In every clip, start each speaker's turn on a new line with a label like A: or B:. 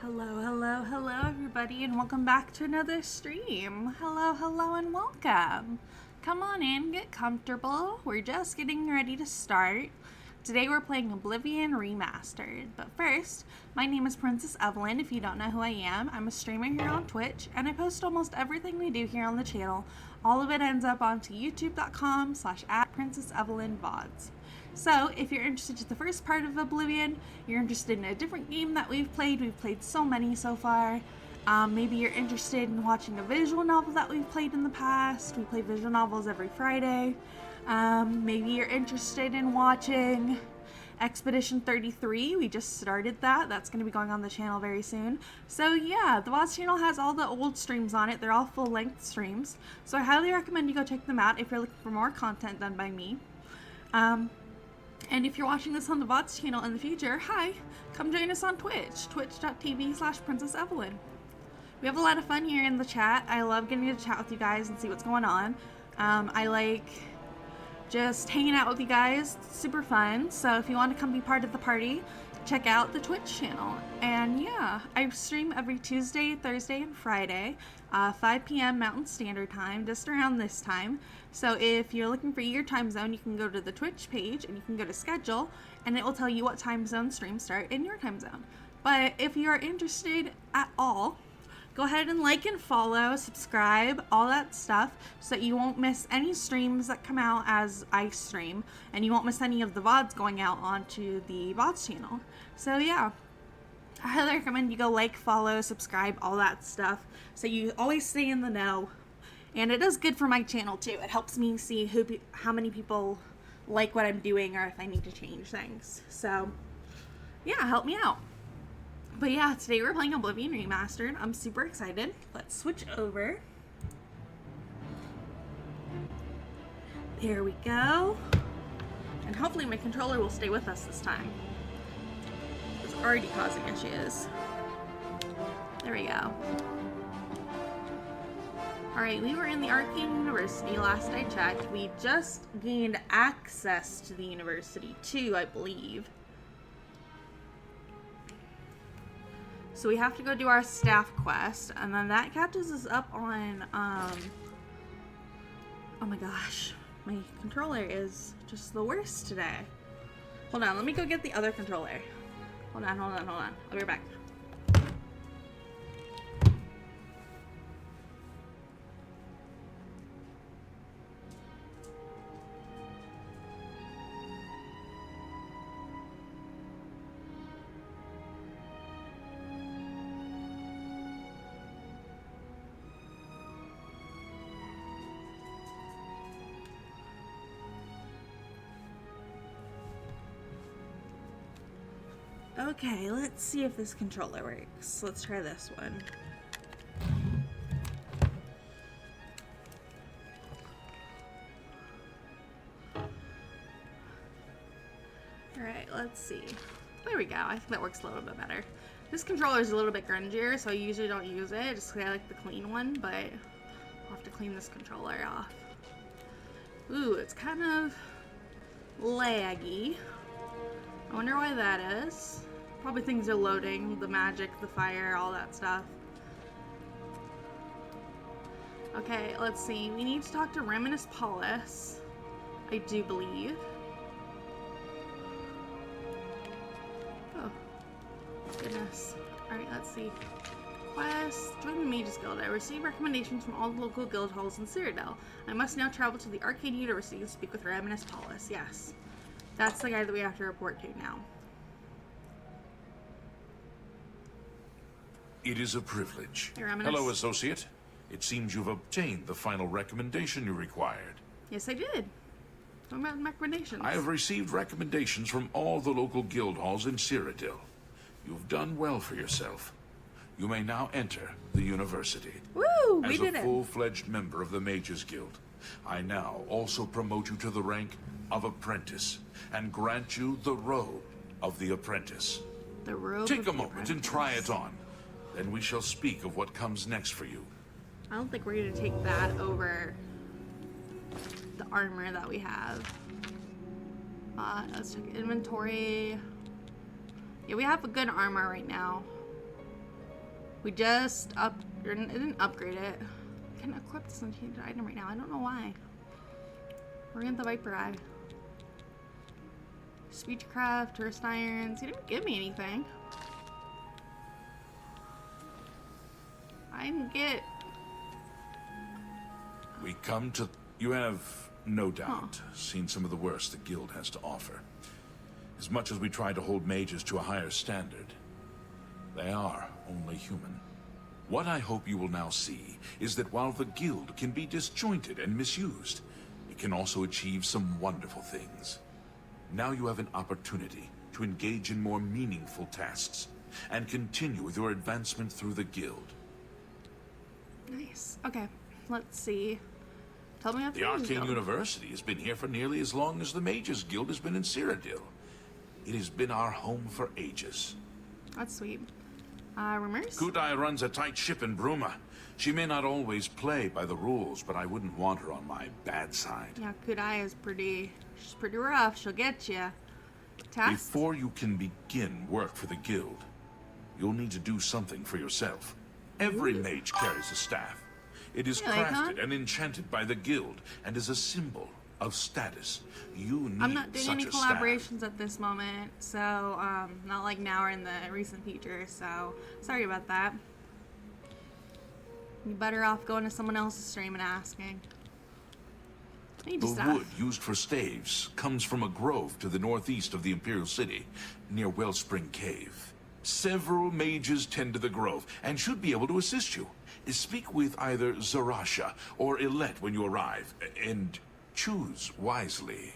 A: Hello everybody, and welcome back to another stream. Hello and welcome. Come on in, get comfortable. We're just getting ready to start. Today we're playing Oblivion Remastered. But first, my name is Princess Evelyn. If you don't know who I am, I'm a streamer here on Twitch, and I post almost everything we do here on the channel. All of it ends up onto youtube.com/@princessevillanvods. So, if you're interested in the first part of Oblivion, you're interested in a different game that we've played so many so far. Maybe you're interested in watching a visual novel that we've played in the past. We play visual novels every Friday. Maybe you're interested in watching Expedition 33. We just started that. That's going to be going on the channel very soon. So yeah, the VODs channel has all the old streams on it. They're all full-length streams. So I highly recommend you go check them out if you're looking for more content done by me. And if you're watching this on the VODs channel in the future, hi, come join us on Twitch, twitch.tv/princessevillan. We have a lot of fun here in the chat. I love getting to chat with you guys and see what's going on. I like just hanging out with you guys. It's super fun. So if you want to come be part of the party, check out the Twitch channel. And yeah, I stream every Tuesday, Thursday, and Friday, 5 p.m. Mountain Standard Time, just around this time. So if you're looking for your time zone, you can go to the Twitch page and you can go to schedule, and it will tell you what time zone streams start in your time zone. But if you are interested at all, go ahead and like and follow, subscribe, all that stuff, so that you won't miss any streams that come out as I stream, and you won't miss any of the VODs going out onto the VODs channel. So yeah, I highly recommend you go like, follow, subscribe, all that stuff, so you always stay in the know. And it is good for my channel too. It helps me see how many people like what I'm doing, or if I need to change things. So yeah, help me out. But yeah, today we're playing Oblivion Remastered. I'm super excited. Let's switch over. There we go. And hopefully my controller will stay with us this time. It's already causing issues. There we go. Alright, we were in the Arcane University last I checked. We just gained access to the university too, I believe. So we have to go do our staff quest, and then that catches us up on, oh my gosh, my controller is just the worst today. Hold on, let me go get the other controller. Hold on. I'll be right back. Okay, let's see if this controller works. Let's try this one. Alright, let's see. There we go. I think that works a little bit better. This controller is a little bit grungier, so I usually don't use it, just because I like the clean one, but I'll have to clean this controller off. Ooh, it's kind of laggy. I wonder why that is. Probably things are loading, the magic, the fire, all that stuff. Okay, let's see. We need to talk to Reminis Paulus, I do believe. Oh, goodness. Alright, let's see. Quest. Join the Mages Guild. I receive recommendations from all the local guild halls in Cyrodiil. I must now travel to the Arcane University to speak with Reminis Paulus. Yes. That's the guy that we have to report to now.
B: It is a privilege.
A: Hey, Reminis.
B: Hello, Associate. It seems you've obtained the final recommendation you required.
A: Yes, I did. What about recommendations?
B: I have received recommendations from all the local guild halls in Cyrodiil. You've done well for yourself. You may now enter the university.
A: Woo! We did
B: As a
A: it.
B: full-fledged member of the Mages Guild, I now also promote you to the rank of apprentice and grant you the robe of the apprentice.
A: The robe
B: Take
A: of
B: a
A: the
B: moment and
A: apprentice.
B: try it on. Then we shall speak of what comes next for you.
A: I don't think we're going to take that over the armor that we have. Let's check inventory. Yeah, we have a good armor right now. We just didn't upgrade it. I can't equip this enchanted item right now. I don't know why. We're in the Viper Eye. Speechcraft, tourist irons. He didn't give me anything. I didn't get...
B: We come to... You have, no doubt, seen some of the worst the guild has to offer. As much as we try to hold mages to a higher standard, they are only human. What I hope you will now see is that while the guild can be disjointed and misused, it can also achieve some wonderful things. Now you have an opportunity to engage in more meaningful tasks and continue with your advancement through the guild.
A: Nice. Okay, let's see. Tell me about
B: The Arcane University has been here for nearly as long as the Mages Guild has been in Cyrodiil. It has been our home for ages.
A: That's sweet. Rumors?
B: Kudai runs a tight ship in Bruma. She may not always play by the rules, but I wouldn't want her on my bad side.
A: Yeah, Kudai is she's pretty rough. She'll get you. Tasks?
B: Before you can begin work for the guild, you'll need to do something for yourself. Every mage carries a staff. It is crafted and enchanted by the guild and is a symbol of status. You need
A: I'm not doing any
B: such a
A: collaborations at this moment, so not like now or in the recent future, so sorry about that. You're better off going to someone else's stream and asking.
B: The wood used for staves comes from a grove to the northeast of the Imperial City, near Wellspring Cave. Several mages tend to the grove and should be able to assist you. Speak with either Zarasha or Ilette when you arrive, and choose wisely.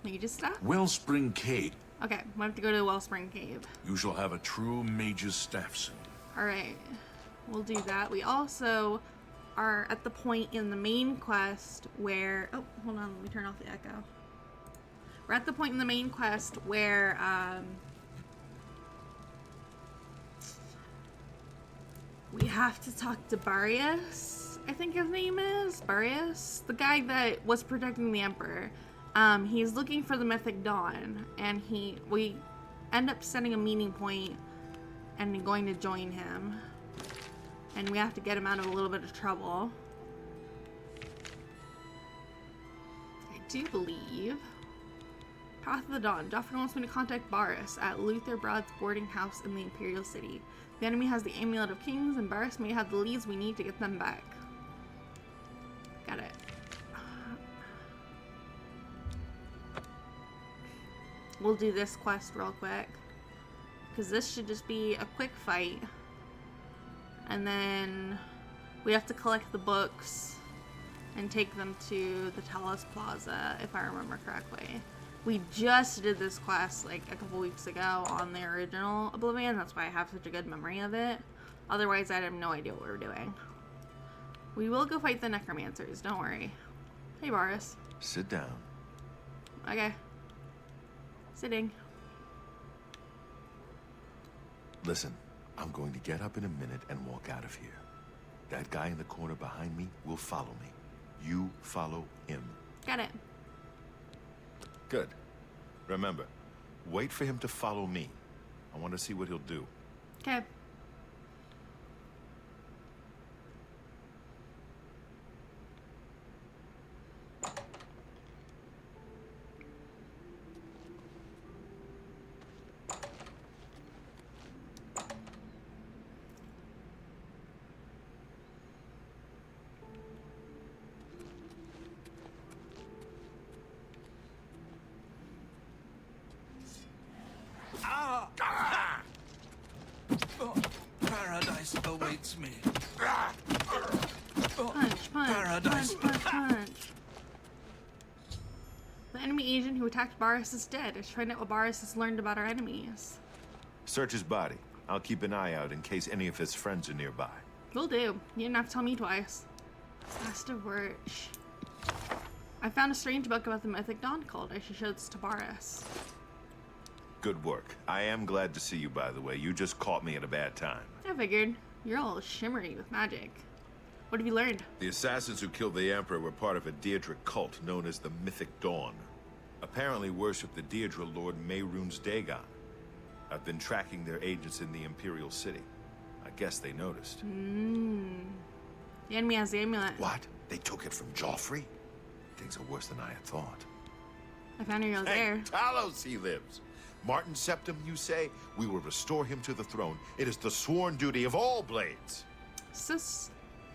A: Mage's stuff?
B: Wellspring Cave.
A: Okay, we have to go to the Wellspring Cave.
B: You shall have a true mage's staff soon.
A: Alright, we'll do that. We also are at the point in the main quest where... Oh, hold on, let me turn off the echo. We're at the point in the main quest where, we have to talk to Barius, I think his name is. Barius? The guy that was protecting the Emperor. He's looking for the Mythic Dawn, and we end up setting a meeting point and going to join him. And we have to get him out of a little bit of trouble. I do believe... Path of the Dawn. Joffrey wants me to contact Barris at Luther Broad's boarding house in the Imperial City. The enemy has the Amulet of Kings, and Barris may have the leads we need to get them back. Got it. We'll do this quest real quick, because this should just be a quick fight. And then we have to collect the books and take them to the Talos Plaza, if I remember correctly. We just did this quest like a couple weeks ago on the original Oblivion. That's why I have such a good memory of it. Otherwise, I'd have no idea what we were doing. We will go fight the necromancers, don't worry. Hey, Boris.
C: Sit down.
A: Okay. Sitting.
C: Listen, I'm going to get up in a minute and walk out of here. That guy in the corner behind me will follow me. You follow him.
A: Got it.
C: Good. Remember, wait for him to follow me. I want to see what he'll do.
A: Okay.
D: Paradise awaits me.
A: Punch,
D: Paradise.
A: punch. The enemy agent who attacked Barris is dead. I should find out what Barris has learned about our enemies.
C: Search his body. I'll keep an eye out in case any of his friends are nearby.
A: Will do. You didn't have to tell me twice. Fast of Wirch. I found a strange book about the Mythic Dawn cult. I should show this to Barris.
C: Good work. I am glad to see you, by the way. You just caught me at a bad time.
A: I figured. You're all shimmery with magic. What have you learned?
C: The assassins who killed the Emperor were part of a Deirdre cult known as the Mythic Dawn. Apparently worshipped the Deirdre Lord Mehrunes Dagon. I've been tracking their agents in the Imperial City. I guess they noticed.
A: The enemy has the amulet.
C: What? They took it from Joffrey? Things are worse than I had thought.
A: I found her there.
C: Hey, Talos he lives. Martin Septim, you say? We will restore him to the throne. It is the sworn duty of all blades.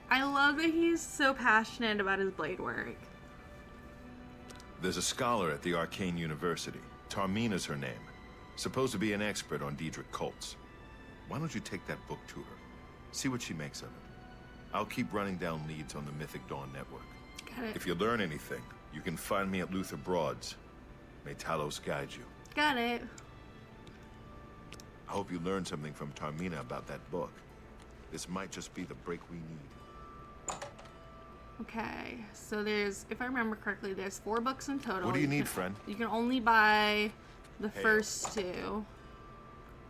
A: I love that he's so passionate about his blade work.
C: There's a scholar at the Arcane University. Tarmina's her name. Supposed to be an expert on Daedric cults. Why don't you take that book to her? See what she makes of it. I'll keep running down leads on the Mythic Dawn network.
A: Got it.
C: If you learn anything, you can find me at Luther Broad's. May Talos guide you.
A: Got it.
C: I hope you learned something from Tarmina about that book. This might just be the break we need.
A: Okay, so there's, if I remember correctly, there's 4 books in total.
C: What do you need, friend?
A: You can only buy the first 2.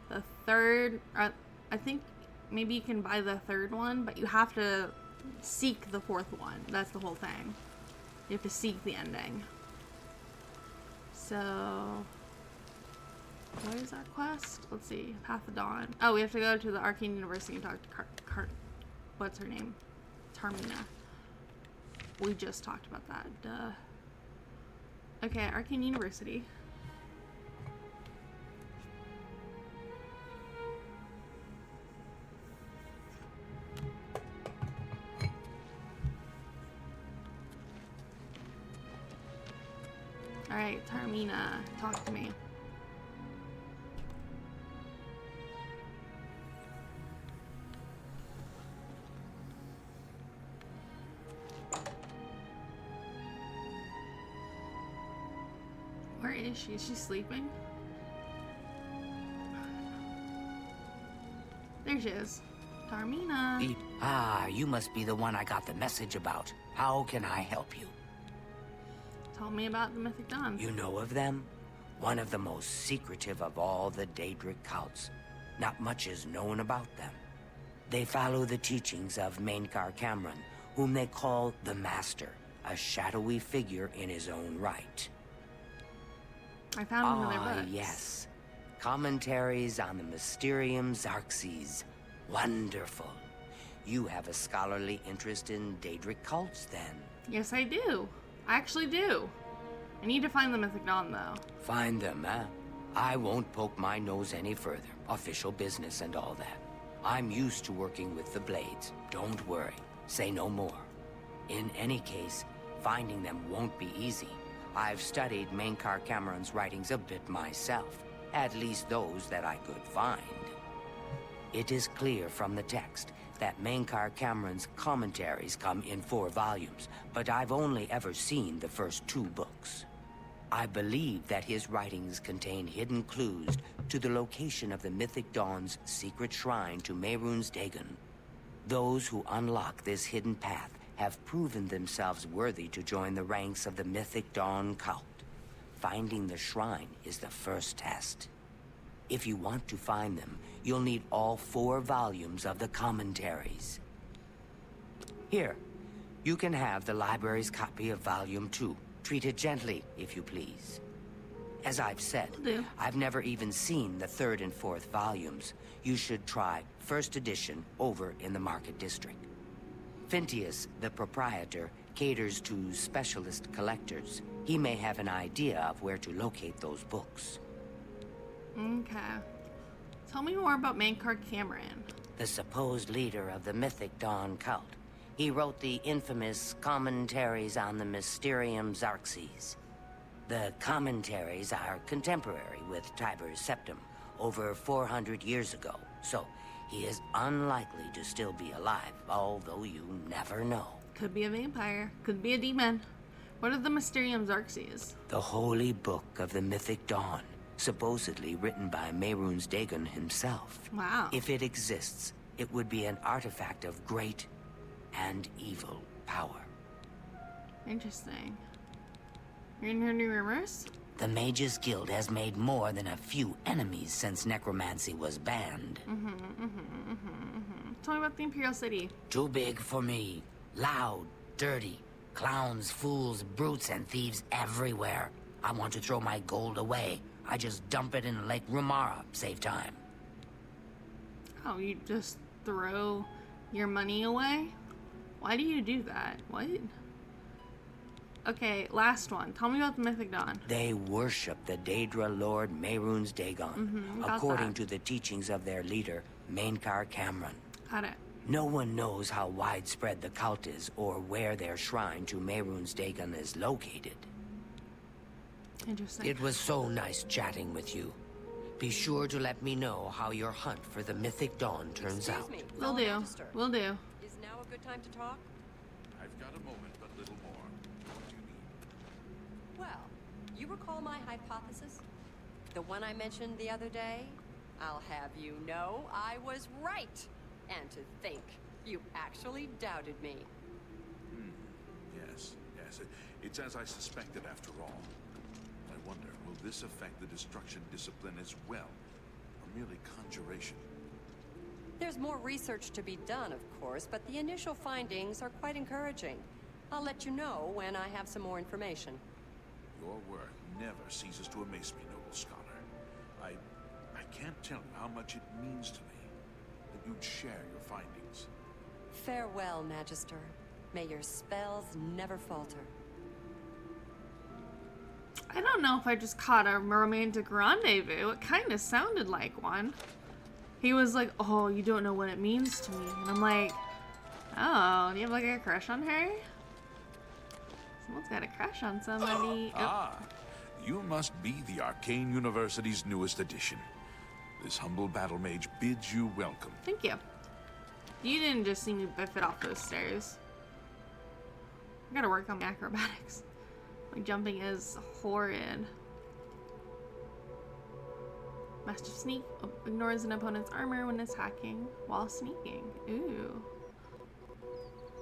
A: The third, I think maybe you can buy the third one, but you have to seek the 4th one. That's the whole thing. You have to seek the ending. So, what is our quest? Let's see, Path of Dawn. Oh, we have to go to the Arcane University and talk to what's her name? Tarmina. We just talked about that. Duh. Okay, Arcane University. Alright, Tarmina, talk to me. Where is she? Is she sleeping? There she is. Tarmina.
E: Ah, you must be the one I got the message about. How can I help you?
A: Tell me about the Mythic Dawn.
E: You know of them? One of the most secretive of all the Daedric cults. Not much is known about them. They follow the teachings of Mainkar Cameron, whom they call the Master, a shadowy figure in his own right.
A: I found him in their books.
E: Yes. Commentaries on the Mysterium Xarxes. Wonderful. You have a scholarly interest in Daedric cults, then?
A: Yes, I do. I actually do. I need to find the Mythic Dawn, though.
E: Find them, eh? I won't poke my nose any further. Official business and all that. I'm used to working with the Blades. Don't worry. Say no more. In any case, finding them won't be easy. I've studied Mainkar Cameron's writings a bit myself. At least those that I could find. It is clear from the text that Mainkar Cameron's commentaries come in 4 volumes, but I've only ever seen the first 2 books. I believe that his writings contain hidden clues to the location of the Mythic Dawn's secret shrine to Mehrunes Dagon. Those who unlock this hidden path have proven themselves worthy to join the ranks of the Mythic Dawn cult. Finding the shrine is the first test. If you want to find them, you'll need all 4 volumes of the commentaries. Here, you can have the library's copy of Volume 2. Treat it gently, if you please. As I've said, I've never even seen the 3rd and 4th volumes. You should try first edition over in the Market District. Phintius, the proprietor, caters to specialist collectors. He may have an idea of where to locate those books.
A: Okay. Tell me more about Mainkar Cameron.
E: The supposed leader of the Mythic Dawn cult. He wrote the infamous Commentaries on the Mysterium Xarxes. The commentaries are contemporary with Tiber's Septim, over 400 years ago, so he is unlikely to still be alive, although you never know.
A: Could be a vampire. Could be a demon. What are the Mysterium Xarxes?
E: The holy book of the Mythic Dawn, supposedly written by Mehrunes Dagon himself.
A: Wow.
E: If it exists, it would be an artifact of great and evil power.
A: Interesting. You're in her new rumors?
E: The Mages Guild has made more than a few enemies since necromancy was banned.
A: Tell me about the Imperial City.
E: Too big for me. Loud, dirty. Clowns, fools, brutes, and thieves everywhere. I want to throw my gold away. I just dump it in Lake Rumara, save time.
A: Oh, you just throw your money away? Why do you do that? What? Okay, last one. Tell me about the Mythic Dawn.
E: They worship the Daedra Lord Mehrunes Dagon,
A: got
E: according
A: that.
E: to the teachings of their leader, Mainkar Cameron.
A: Got it.
E: No one knows how widespread the cult is or where their shrine to Mehrunes Dagon is located.
A: Interesting.
E: It was so nice chatting with you. Be sure to let me know how your hunt for the Mythic Dawn turns out.
F: Excuse me,
A: Will
F: fellow
A: do.
F: Magister.
A: Will do.
F: Is now a good time to talk?
B: I've got a moment, but little more. What do you need?
F: Well, you recall my hypothesis? The one I mentioned the other day? I'll have you know I was right. And to think, you actually doubted me.
B: Yes, yes. It's as I suspected after all. I wonder, will this affect the destruction discipline as well? Or merely conjuration?
F: There's more research to be done, of course, but the initial findings are quite encouraging. I'll let you know when I have some more information.
B: Your work never ceases to amaze me, noble scholar. I can't tell you how much it means to me that you'd share your findings.
F: Farewell, Magister. May your spells never falter.
A: I don't know if I just caught a romantic rendezvous. It kind of sounded like one. He was like, oh, you don't know what it means to me. And I'm like, oh, do you have like a crush on her? Someone's got a crush on somebody.
B: Ah, you must be the Arcane University's newest addition. This humble battle mage bids you welcome.
A: Thank you. You didn't just see me biff it off those stairs. I gotta work on my acrobatics. My jumping is horrid. Master Sneak ignores an opponent's armor when it's hacking while sneaking. Ooh.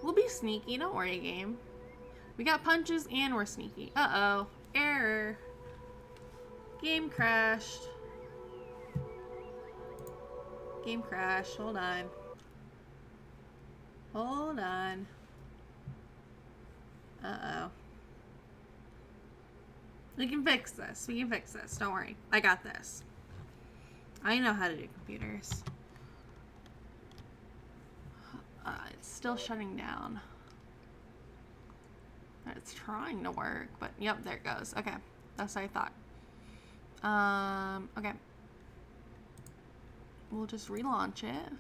A: We'll be sneaky, don't worry, game. We got punches and we're sneaky. Uh-oh. Error. Game crashed. Game crashed. Hold on. Hold on. Uh-oh. We can fix this. We can fix this. Don't worry. I got this. I know how to do computers. It's still shutting down. It's trying to work, but yep, there it goes. Okay. That's what I thought. Okay. We'll just relaunch it.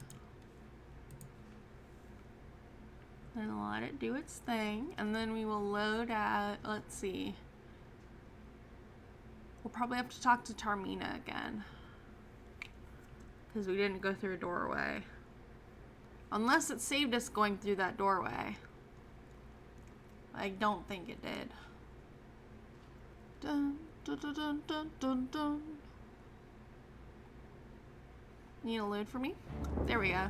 A: And let it do its thing. And then we will load at, let's see. We'll probably have to talk to Tarmina again. Because we didn't go through a doorway. Unless it saved us going through that doorway. I don't think it did. Dun, dun, dun, dun, dun, dun, dun. Need a load for me? There we go.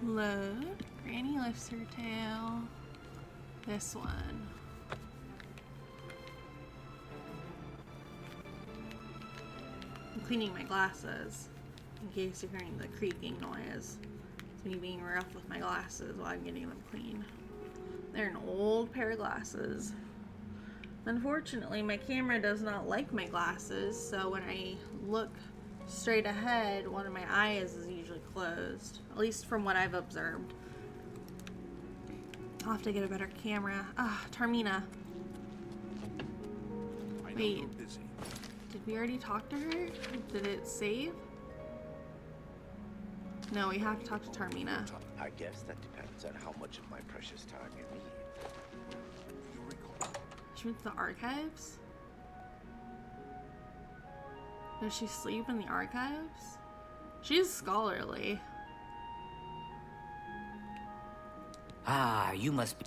A: Load. Granny lifts her tail. This one. I'm cleaning my glasses in case you're hearing the creaking noise. It's me being rough with my glasses while I'm getting them clean. They're an old pair of glasses. Unfortunately, my camera does not like my glasses, so when I look straight ahead, one of my eyes is usually closed, at least from what I've observed. I'll have to get a better camera. Ah, Tarmina.
B: I know
A: Wait.
B: you're busy.
A: Did we already talk to her? Did it save? No, we have to talk to Tarmina.
G: I guess that depends on how much of my precious time you need.
B: You recall?
A: She went to the archives? Does she sleep in the archives? She's scholarly.
E: Ah, you must be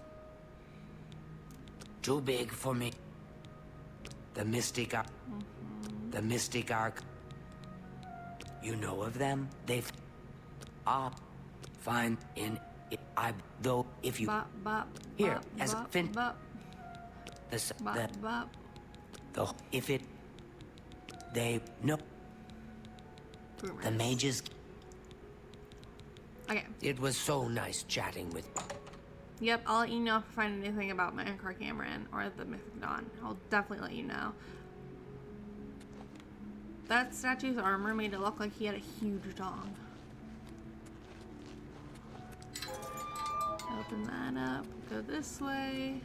E: too big for me. The Mystic Arc. The Mystic Arc. You know of them? They've fine in it. I though if you
A: Bop, bop,
E: here
A: bop,
E: as
A: bop,
E: fin.
A: bop. Bop.
E: If it... They... No.
A: Rumors.
E: The mages...
A: Okay.
E: It was so nice chatting with...
A: Yep, I'll let you know if I find anything about Mankar Cameron or the Mythic Dawn. I'll definitely let you know. That statue's armor made it look like he had a huge dong. Open that up. Go this way.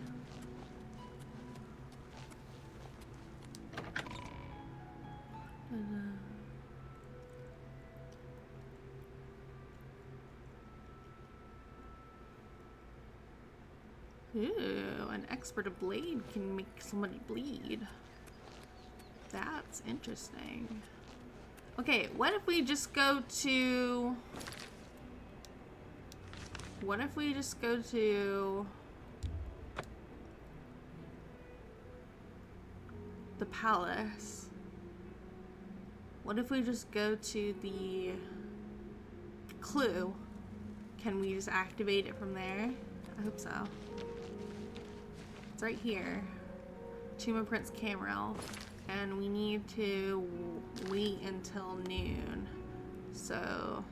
A: Ooh, an expert of blade can make somebody bleed. That's interesting. Okay, what if we just go to... What if we just go to... the palace? What if we just go to the clue? Can we just activate it from there? I hope so. It's right here. Tomb of Prince Camerel. And we need to wait until noon. So...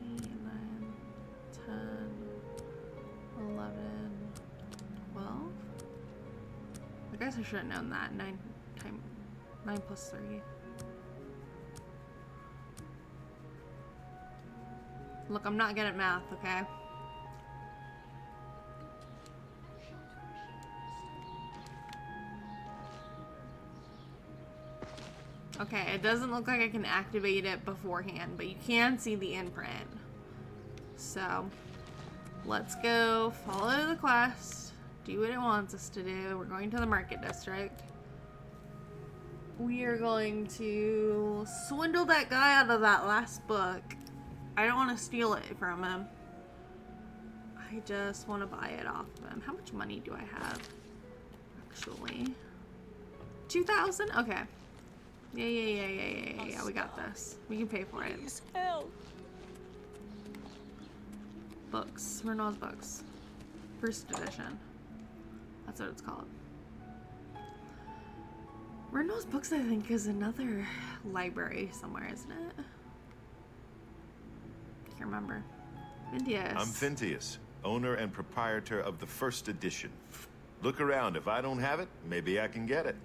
A: 8, 9, 10, 11, 12? I guess I should have known that. 9 plus 3. Look, I'm not good at math, okay? Okay, it doesn't look like I can activate it beforehand, but you can see the imprint. So, let's go follow the quest, do what it wants us to do. We're going to the market district. We are going to swindle that guy out of that last book. I don't want to steal it from him. I just want to buy it off of him. How much money do I have? Actually, 2,000? Okay. Yeah, we got this. We can pay for it. Books. Renault's books. First edition. That's what it's called. Renault's books, I think, is another library somewhere, isn't it? Can't remember. Vintius.
C: I'm Vintius, owner and proprietor of the first edition. Look around. If I don't have it, maybe I can get it.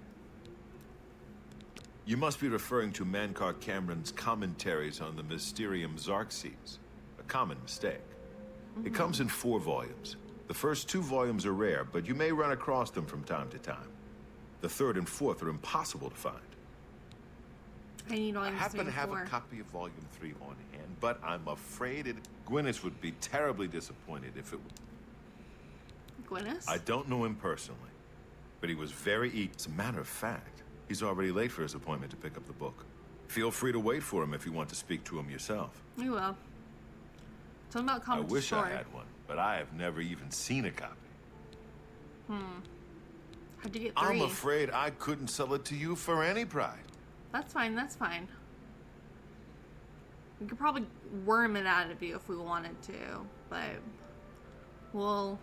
C: You must be referring to Mankar Cameron's commentaries on the Mysterium Xarxes. A common mistake. It comes in 4 volumes. The first 2 volumes are rare, but you may run across them from time to time. The 3rd and 4th are impossible to find.
A: I
C: happen to have a copy of Volume 3 on hand, but I'm afraid Gwyneth would be terribly disappointed if it were.
A: Gwyneth?
C: I don't know him personally, but he was very eager. As a matter of fact, he's already late for his appointment to pick up the book. Feel free to wait for him if you want to speak to him yourself.
A: We will. Tell me about
C: I
A: comic
C: wish
A: store.
C: I had one, but I have never even seen a copy.
A: How'd you get 3?
C: I'm afraid I couldn't sell it to you for any price.
A: That's fine, that's fine. We could probably worm it out of you if we wanted to, but we'll...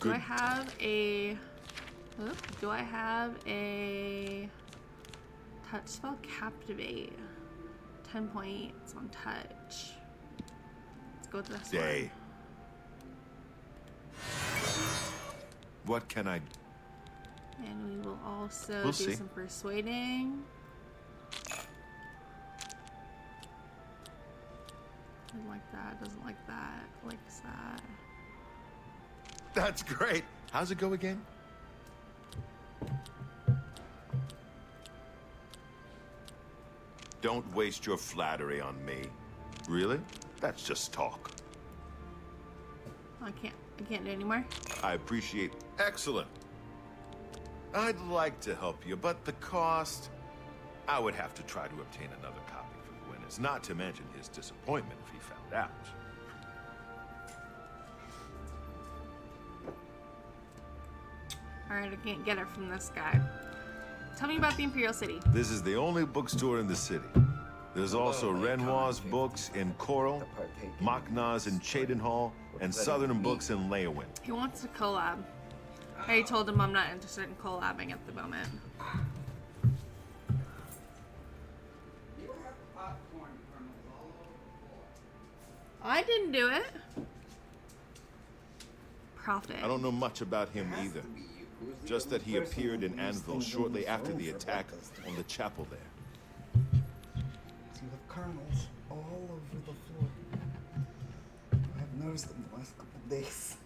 A: Do I have a... Do I have a... Touch spell? Captivate. 10 points on touch. Let's go with this
C: Day. What can I...
A: And we will also
C: We'll
A: do
C: see.
A: some persuading. Doesn't like that, doesn't like that, likes that.
C: That's great. How's it go again? Don't waste your flattery on me. Really? That's just talk.
A: I can't do anymore.
C: I appreciate... Excellent. I'd like to help you, but the cost... I would have to try to obtain another copy for Gwyneth, not to mention his disappointment if he found out.
A: Alright, I can't get it from this guy. Tell me about the Imperial City.
C: This is the only bookstore in the city. There's also Renoir's books in Coral, Machna's in Cheydinhall, and Southern Books in Leyawind.
A: He wants to collab. I already told him I'm not interested in collabing at the moment.
H: You have popcorn kernels all over the floor.
A: I didn't do it. Profit.
C: I don't know much about him either. Just that he appeared in Anvil shortly after the attack on the chapel there.
H: You have kernels all over the floor. I've noticed them the last couple days.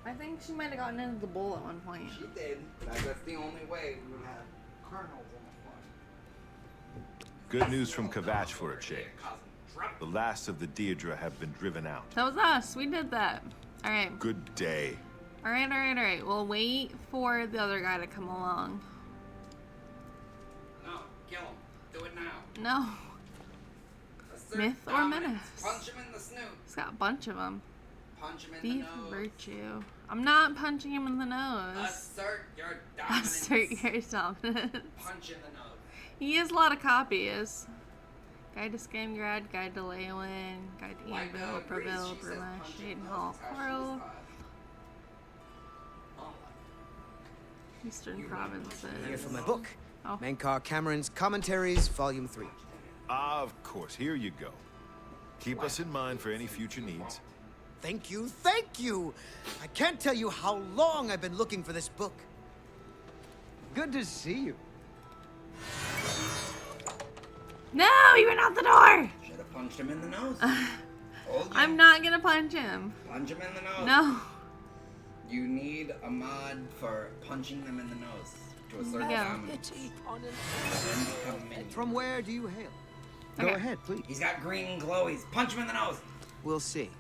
A: I think she might have gotten into the bowl at one point.
H: She did. That's the only way we would have kernels on the floor.
C: Good news from Kavash for a change. The last of the Deirdre have been driven out.
A: That was us. We did that. All right.
C: Good day.
A: All right, all right, all right. We'll wait for the other guy to come along.
H: No, kill him. Do it now.
A: No.
H: Assert
A: Myth or
H: dominance.
A: menace?
H: Punch him in the snoot.
A: He's got a bunch of them.
H: Punch him in
A: Thief
H: the nose.
A: virtue. I'm not punching him in the nose.
H: Assert your dominance.
A: Assert your dominance.
H: Punch in the nose.
A: He has a lot of copies. Guide to Scangrad, Guide to Leyawind, Guide to
H: Like,
A: Anvil,
H: agrees.
A: Breville,
H: She says
A: Bruma,
H: punch in
A: Shade
H: the
A: Hall,
H: nose is how she
A: Coral,
H: was taught.
A: Eastern
I: Here
A: Provinces.
I: for my book.
A: Oh.
I: Menkar Cameron's Commentaries, Volume 3.
C: Of course, here you go. Keep us in mind for any future needs.
I: Thank you, thank you! I can't tell you how long I've been looking for this book. Good to see you.
A: No, he ran out the door!
H: Should have punched him in the nose. Told you.
A: I'm not gonna punch him.
H: Punch him in the nose.
A: No.
H: You need a mod for punching them in the nose to assert
A: Yeah.
H: dominance. And then become minion.
I: From where do you hail? Go
A: Okay.
I: ahead, please.
H: He's got green glowies. Punch him in the nose.
I: We'll see.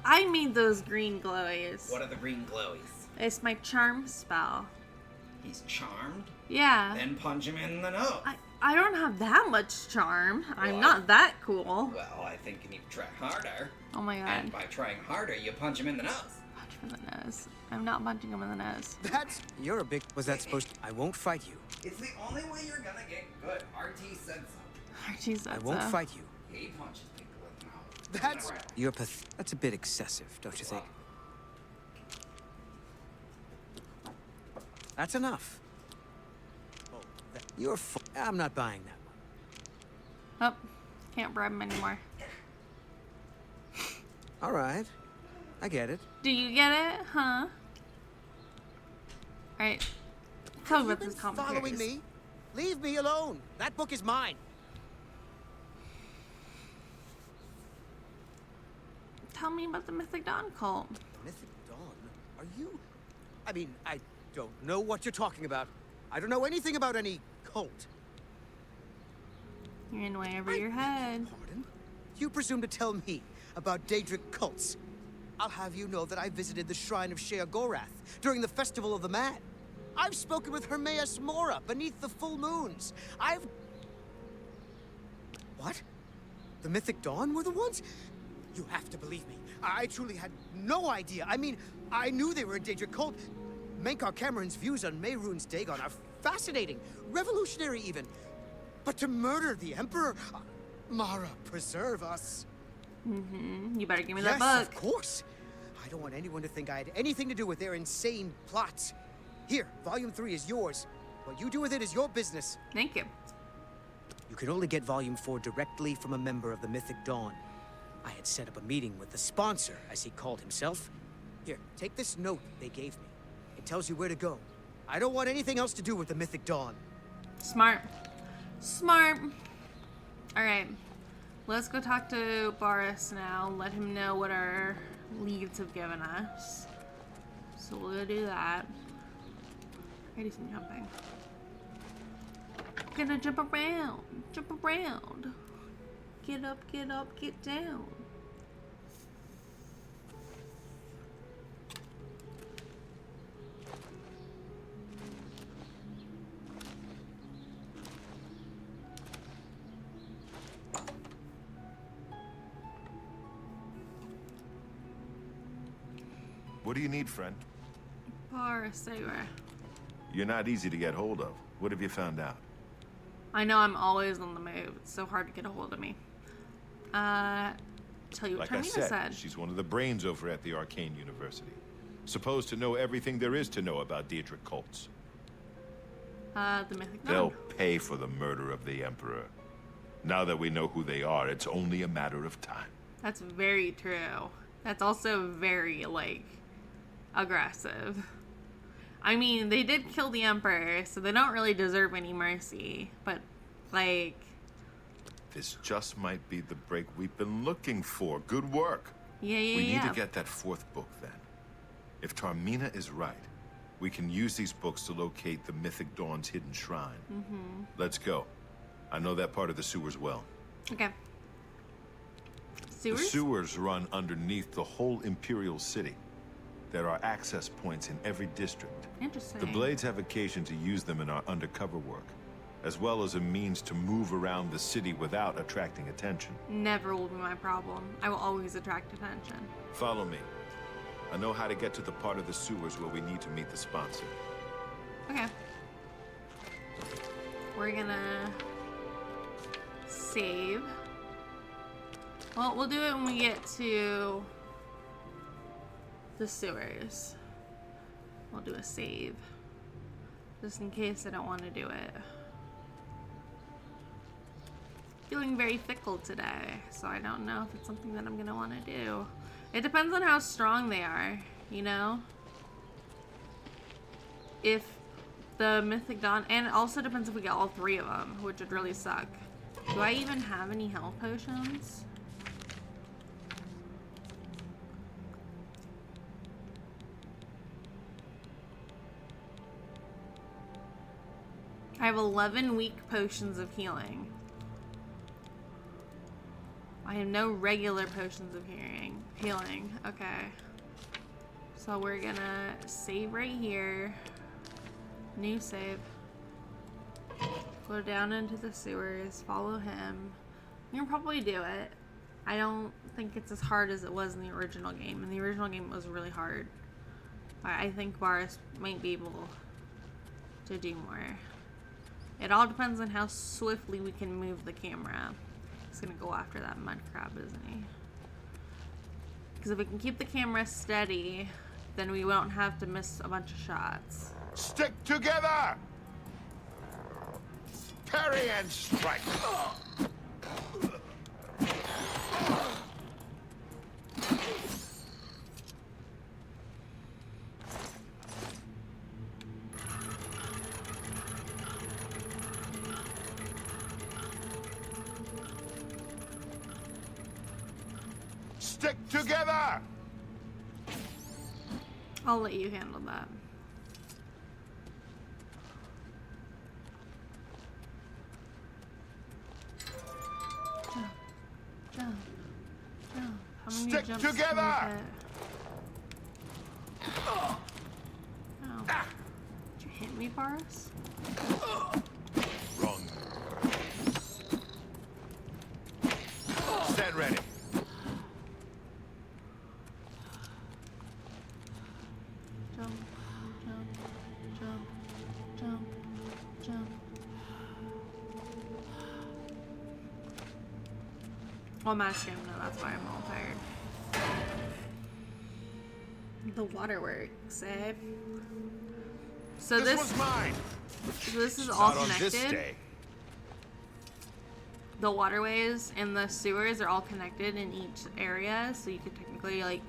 A: I made those green glowies.
H: What are the green glowies?
A: It's my charm spell.
H: He's charmed.
A: Yeah.
H: Then punch him in the nose.
A: I don't have that much charm. I'm
H: Well,
A: not that cool.
H: Well, I think you need to try harder.
A: Oh my
H: And
A: god.
H: by trying harder, you punch him in the nose.
A: Punch him in the nose. I'm not punching him in the nose.
I: That's... You're a big... Was that supposed to... I won't fight you.
H: It's the only way you're gonna get good. RT said so.
A: Archie said
I: I won't
A: so.
I: fight you.
H: He punches people in the nose.
I: That's...
H: Right.
I: You're That's a bit excessive, don't you think? That's enough. Oh, you're I'm not buying that one.
A: Oh, can't bribe him anymore.
I: All right. I get it.
A: Do you get it? Huh? Alright. Tell me
I: Have
A: about
I: you
A: this
I: been following
A: commentaries.
I: me? Leave me alone. That book is mine.
A: Tell me about the Mythic Dawn cult.
I: Mythic Dawn? Are you... I mean, I don't know what you're talking about. I don't know anything about any cult.
A: You're in way over your head.
I: Pardon? You presume to tell me about Daedric cults? I'll have you know that I visited the shrine of Sheogorath during the Festival of the Mad. I've spoken with Hermaeus Mora beneath the full moons. What? The Mythic Dawn were the ones? You have to believe me. I truly had no idea. I mean, I knew they were a Daedric cult. Menkar Cameron's views on Mehrunes Dagon are fascinating, revolutionary even. But to murder the Emperor... Mara, preserve us.
A: You better give me
I: Yes,
A: that
I: of
A: book.
I: course. I don't want anyone to think I had anything to do with their insane plots. Here, Volume 3 is yours. What you do with it is your business.
A: Thank you.
I: You can only get Volume 4 directly from a member of the Mythic Dawn. I had set up a meeting with the sponsor, as he called himself. Here, take this note they gave me. It tells you where to go. I don't want anything else to do with the Mythic Dawn.
A: Smart. Smart. Alright. Let's go talk to Boris now. Let him know what our leads have given us. So we'll go do that. I do some jumping. Gonna jump around. Jump around. Get up, get down.
C: What do you need, friend?
A: Boris, anyway.
C: You're not easy to get hold of. What have you found out?
A: I know I'm always on the move. It's so hard to get a hold of me. Tell you what
C: Like I
A: Termina
C: said, she's one of the brains over at the Arcane University. Supposed to know everything there is to know about Daedric cults.
A: The Mythic Dawn.
C: They'll pay for the murder of the Emperor. Now that we know who they are, it's only a matter of time.
A: That's very true. That's also very, like, aggressive. I mean, they did kill the Emperor, so they don't really deserve any mercy. But, like...
C: This just might be the break we've been looking for. Good work.
A: Yeah.
C: We need to get that 4th book, then. If Tarmina is right, we can use these books to locate the Mythic Dawn's hidden shrine. Let's go. I know that part of the sewers well.
A: Okay. Sewers?
C: The sewers run underneath the whole Imperial City. There are access points in every district.
A: Interesting.
C: The Blades have occasion to use them in our undercover work, as well as a means to move around the city without attracting attention.
A: Never will be my problem. I will always attract attention.
C: Follow me. I know how to get to the part of the sewers where we need to meet the sponsor.
A: Okay. We're gonna save. Well, we'll do it when we get to the sewers. We'll do a save. Just in case I don't want to do it. Feeling very fickle today, so I don't know if it's something that I'm gonna want to do. It depends on how strong they are, you know? If the Mythic Dawn, and it also depends if we get all 3 of them, which would really suck. Do I even have any health potions? I have 11 weak potions of healing. I have no regular potions of healing. Okay. So we're gonna save right here. New save. Go down into the sewers. Follow him. You can probably do it. I don't think it's as hard as it was in the original game. In the original game, it was really hard. But I think Boris might be able to do more. It all depends on how swiftly we can move the camera. He's gonna go after that mud crab, isn't he? Because if we can keep the camera steady, then we won't have to miss a bunch of shots.
C: Stick together! Parry and strike! Stick together!
A: I'll let you handle that. Jump, jump, jump. How many
C: Stick
A: jumps can we
C: together!
A: get? Oh. Did you hit me, Boris?
C: Wrong. Stand ready.
A: Jump, jump, jump, jump, jump. Oh, I'm out of stamina, that's why I'm all tired. The waterworks, eh? So
C: This was mine.
A: so this is all
C: Not on this
A: connected.
C: day.
A: The waterways and the sewers are all connected in each area, so you could technically like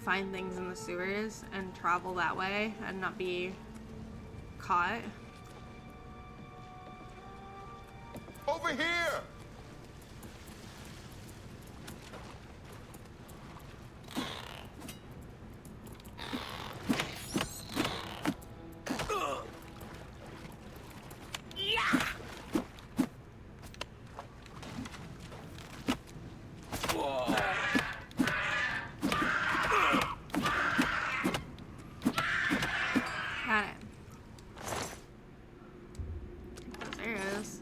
A: find things in the sewers and travel that way and not be caught.
C: Over here!
A: Got it. There it is.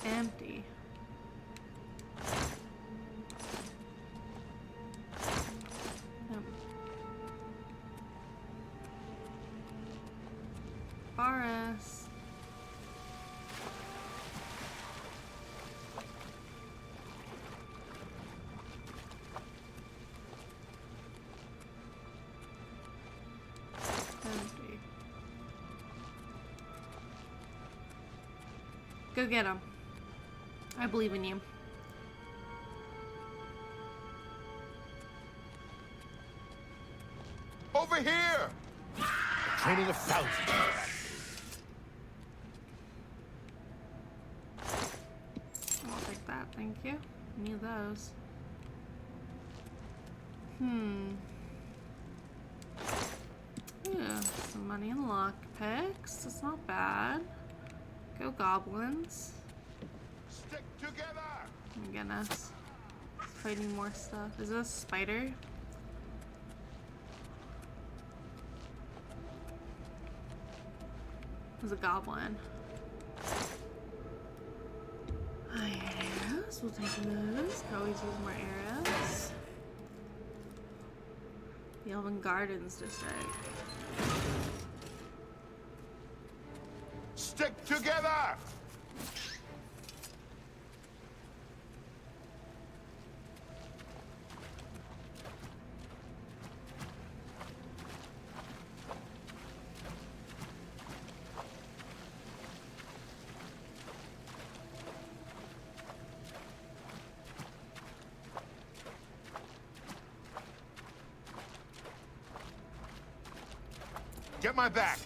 A: Empty. Go get him. I believe in you.
C: Over here!
G: Training of thousands.
A: I'll take that, thank you. Need those. Yeah, some money in lockpicks. That's not bad. Go goblins.
C: Stick together!
A: Oh my goodness. Fighting more stuff. Is this a spider? It's a goblin. Arrows. We'll take those. Can always use more arrows. The Elven Gardens District.
C: Stick together! Get my back!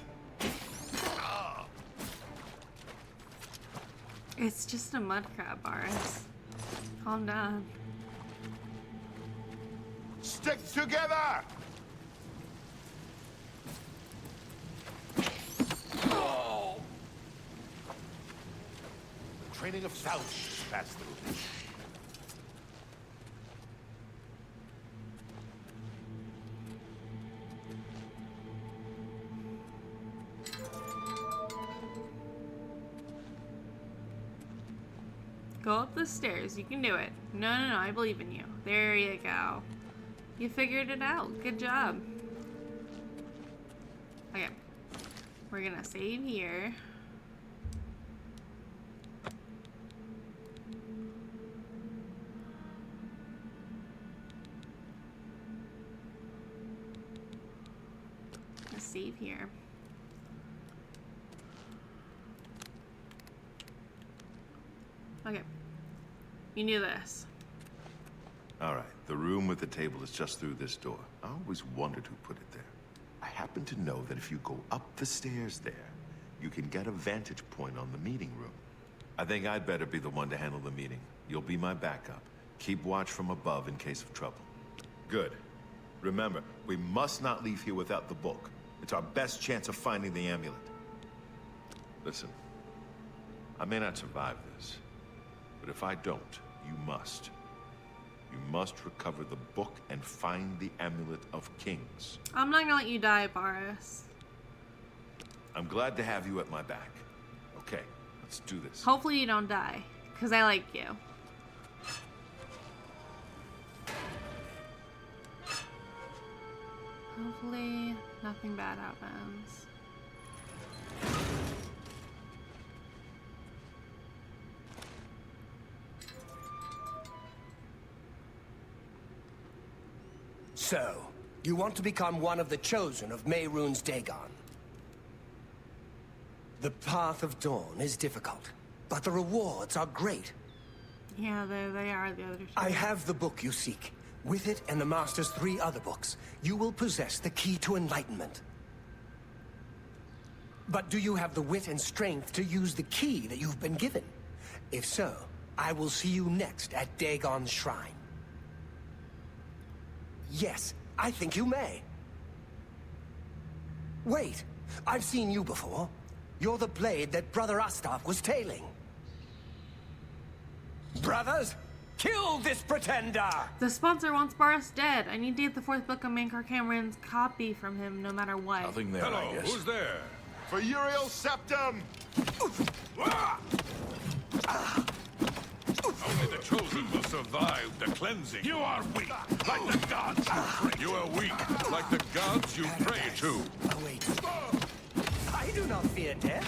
A: It's just a mud crab, Boris. Calm down.
C: Stick together!
G: Training of thousands pass through.
A: Go up the stairs. You can do it. No, I believe in you. There you go. You figured it out. Good job. Okay. We're gonna save here. Let's save here. Okay. You knew this.
C: All right, the room with the table is just through this door. I always wondered who put it there. I happen to know that if you go up the stairs there, you can get a vantage point on the meeting room. I think I'd better be the one to handle the meeting. You'll be my backup. Keep watch from above in case of trouble. Good. Remember, we must not leave here without the book. It's our best chance of finding the amulet. Listen, I may not survive this, but if I don't, you must. You must recover the book and find the Amulet of Kings.
A: I'm not gonna let you die, Boris.
C: I'm glad to have you at my back. Okay, let's do this.
A: Hopefully you don't die, because I like you. Hopefully nothing bad happens.
J: So, you want to become one of the chosen of Mehrunes Dagon. The path of dawn is difficult, but the rewards are great.
A: Yeah, they are the other two.
J: I have the book you seek. With it and the Master's 3 other books, you will possess the key to enlightenment. But do you have the wit and strength to use the key that you've been given? If so, I will see you next at Dagon's shrine. Yes, I think you may. Wait, I've seen you before. You're the blade that Brother Astaf was tailing. Brothers, kill this pretender!
A: The sponsor wants Boris dead. I need to get the 4th book of Mankar Cameron's copy from him no matter what.
B: Nothing there, I guess.
C: Who's there? For Uriel Septum!
K: Only the chosen will survive the cleansing. You are weak, like the gods you pray. You are weak, like the gods you pray to.
J: Oh, wait. I do not fear death.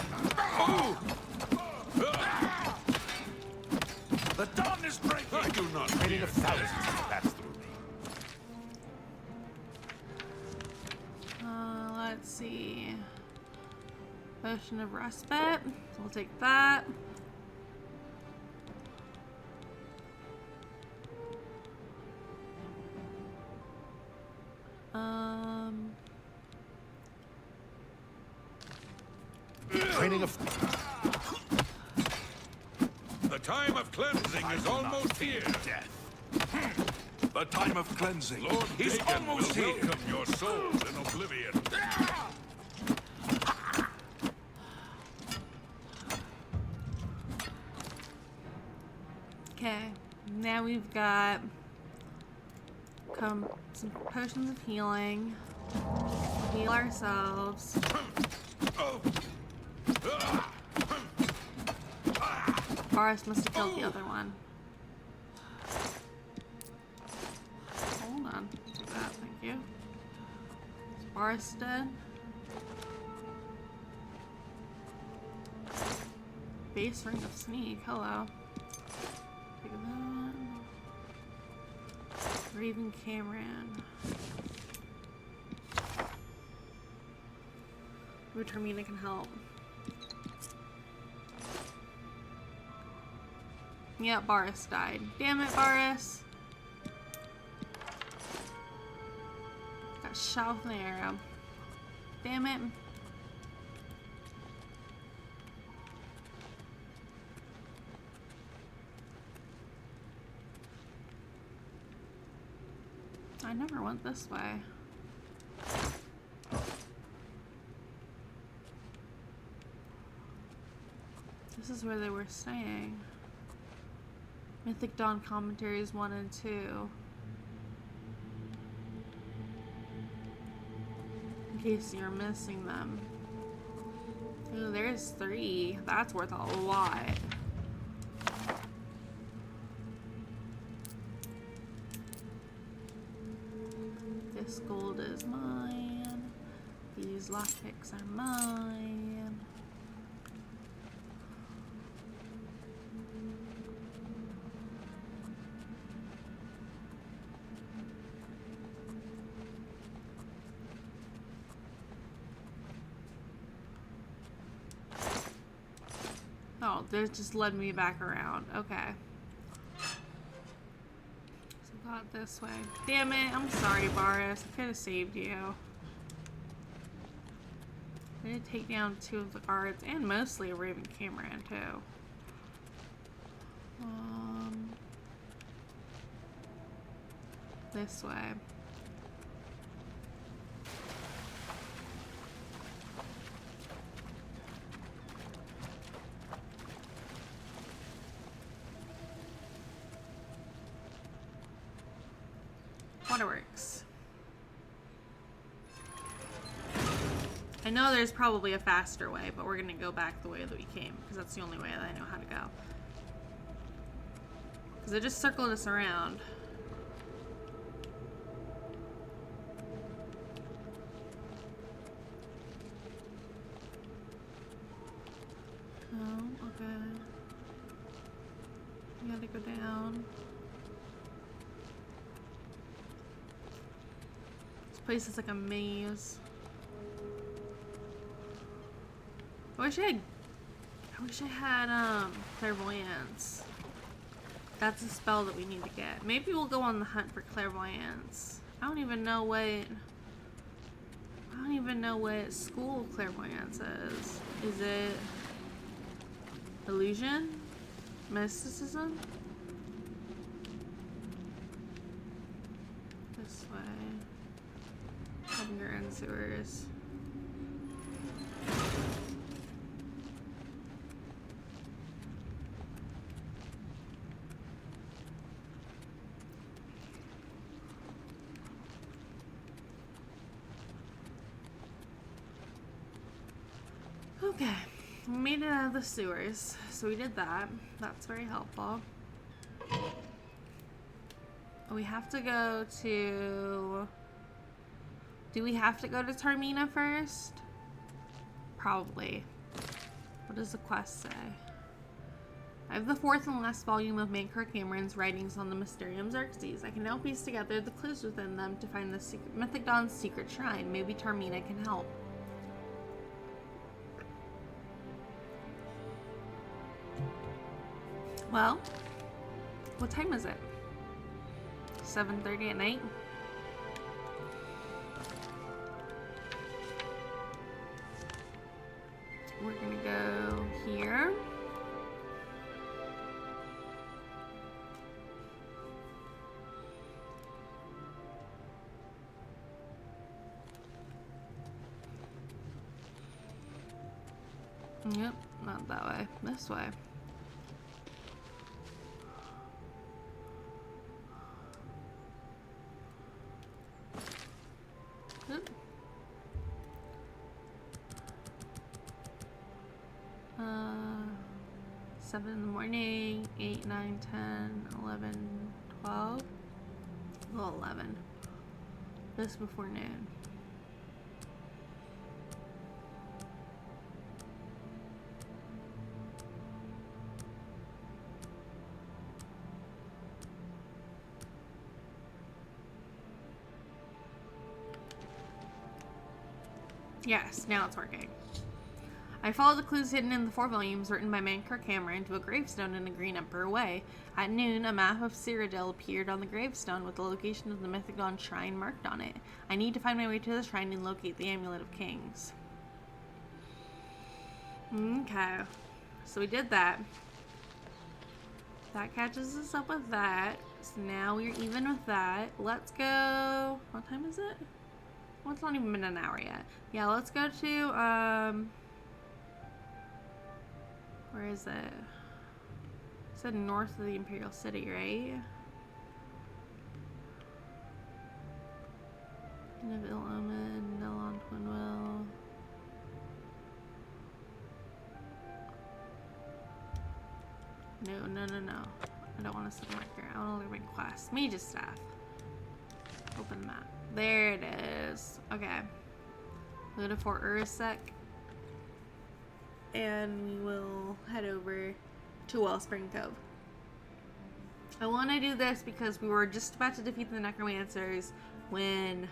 K: The dawn is breaking. I do not fear
G: Thousands have passed through me.
A: Let's see. Potion of respite. So we'll take that.
C: Raining of...
K: The time of cleansing is almost here.
B: Death. The time of cleansing
K: Lord
B: is
K: Dagon will
B: almost here.
K: welcome your souls in Oblivion.
A: Okay, now we've got some potions of healing. Heal ourselves. Boris must have killed the other one. Hold on. Take that, thank you. Is Boris dead? Base ring of sneak. Hello. Take that. Raven Cameron. Maybe Termina can help. Yeah, Boris died. Damn it, Boris. Got shot with an arrow. Damn it. I never went this way. This is where they were staying. Mythic Dawn commentaries 1 and 2. In case you're missing them. Ooh, there's 3. That's worth a lot. This gold is mine. These lockpicks are mine. Oh, they just led me back around. Okay. So got this way. Damn it, I'm sorry, Boris. I could have saved you. I did take down 2 of the guards and mostly a Raven Cameron too. This way. Waterworks. I know there's probably a faster way, but we're gonna go back the way that we came because that's the only way that I know how to go. Because it just circled us around. Oh, okay. We gotta go down. This place is like a maze. I wish I had clairvoyance. That's a spell that we need to get. Maybe we'll go on the hunt for clairvoyance. I don't even know what school clairvoyance is. Is it illusion? Mysticism? This way. Hunger and sewers. Okay, we made it out of the sewers, so we did that. That's very helpful. We have to go to... Do we have to go to Termina first? Probably. What does the quest say? I have the 4th and last volume of Mankar Cameron's writings on the Mysterium Xerxes. I can now piece together the clues within them to find the Mythic Dawn's secret shrine. Maybe Termina can help. Well, what time is it? 7:30 at night? We're gonna go Yep, not that way. This way. Oop. 7 in the morning, 8, 9, 10, 11, 12. Well, 11. This before noon. Yes, now it's working. I followed the clues hidden in the 4 volumes written by Mankar Cameron to a gravestone in the Green Emperor Way. At noon, a map of Cyrodiil appeared on the gravestone with the location of the Mythic Dawn shrine marked on it. I need to find my way to the shrine and locate the Amulet of Kings. Okay, so we did that. That catches us up with that. So now we're even with that. Let's go. What time is it? Well, it's not even been an hour yet. Yeah, let's go to, where is it? It said north of the Imperial City, right? Neville Omen, Nelon Twinwell. No. I don't want to set a marker. I want to look at my quest. Mage's Staff. Open the map. There it is. Okay. Go to Fort Urusek. And we will head over to Wellspring Cove. I want to do this because we were just about to defeat the necromancers when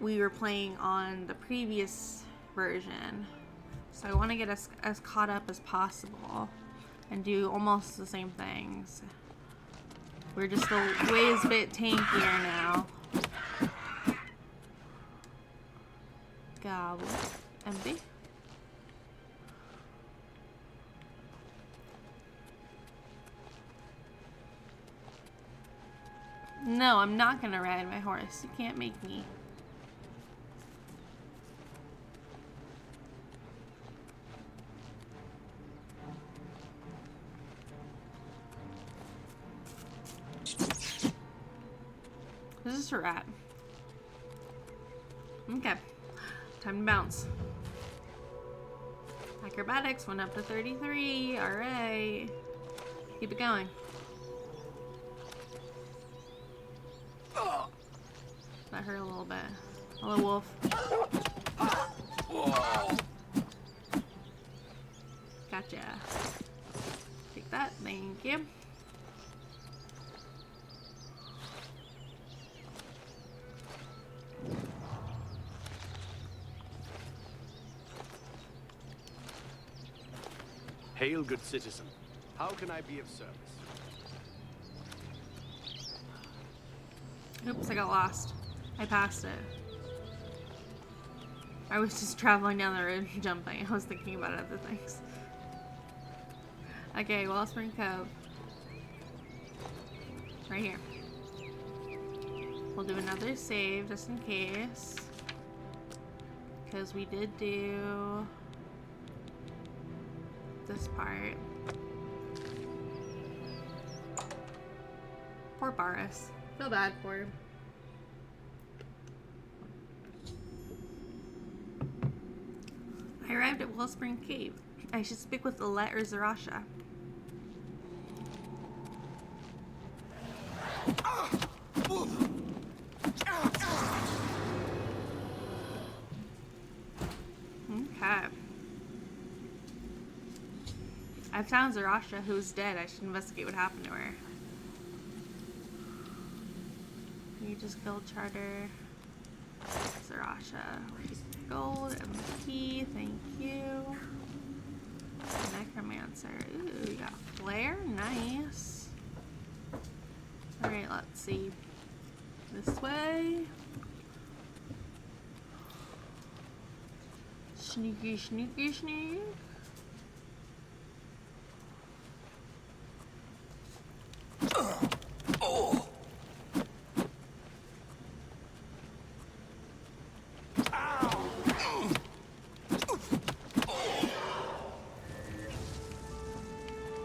A: we were playing on the previous version. So I want to get us as caught up as possible and do almost the same things. We're just a ways bit tankier now. Gobble. Empty. No, I'm not gonna ride my horse. You can't make me. This is a rat. Okay. Time to bounce. Acrobatics went up to 33. Alright. Keep it going. That hurt a little bit. Hello, wolf. Gotcha. Take that. Thank you.
L: Hail, good citizen. How can I be of service?
A: Oops, I got lost. I passed it. I was just traveling down the road and jumping. I was thinking about other things. Okay, Wellspring Cove. Right here. We'll do another save just in case. Because we did do this part. Poor Baris. Feel bad for him. I arrived at Wellspring Cave. I should speak with Alette or Zarasha. Okay. I found Zarasha, who's dead. I should investigate what happened to her. You just guild charter. Zarasha. Gold, MP, thank you. Necromancer. Ooh, we got flare. Nice. Alright, let's see. This way. Sneaky, sneaky, sneak.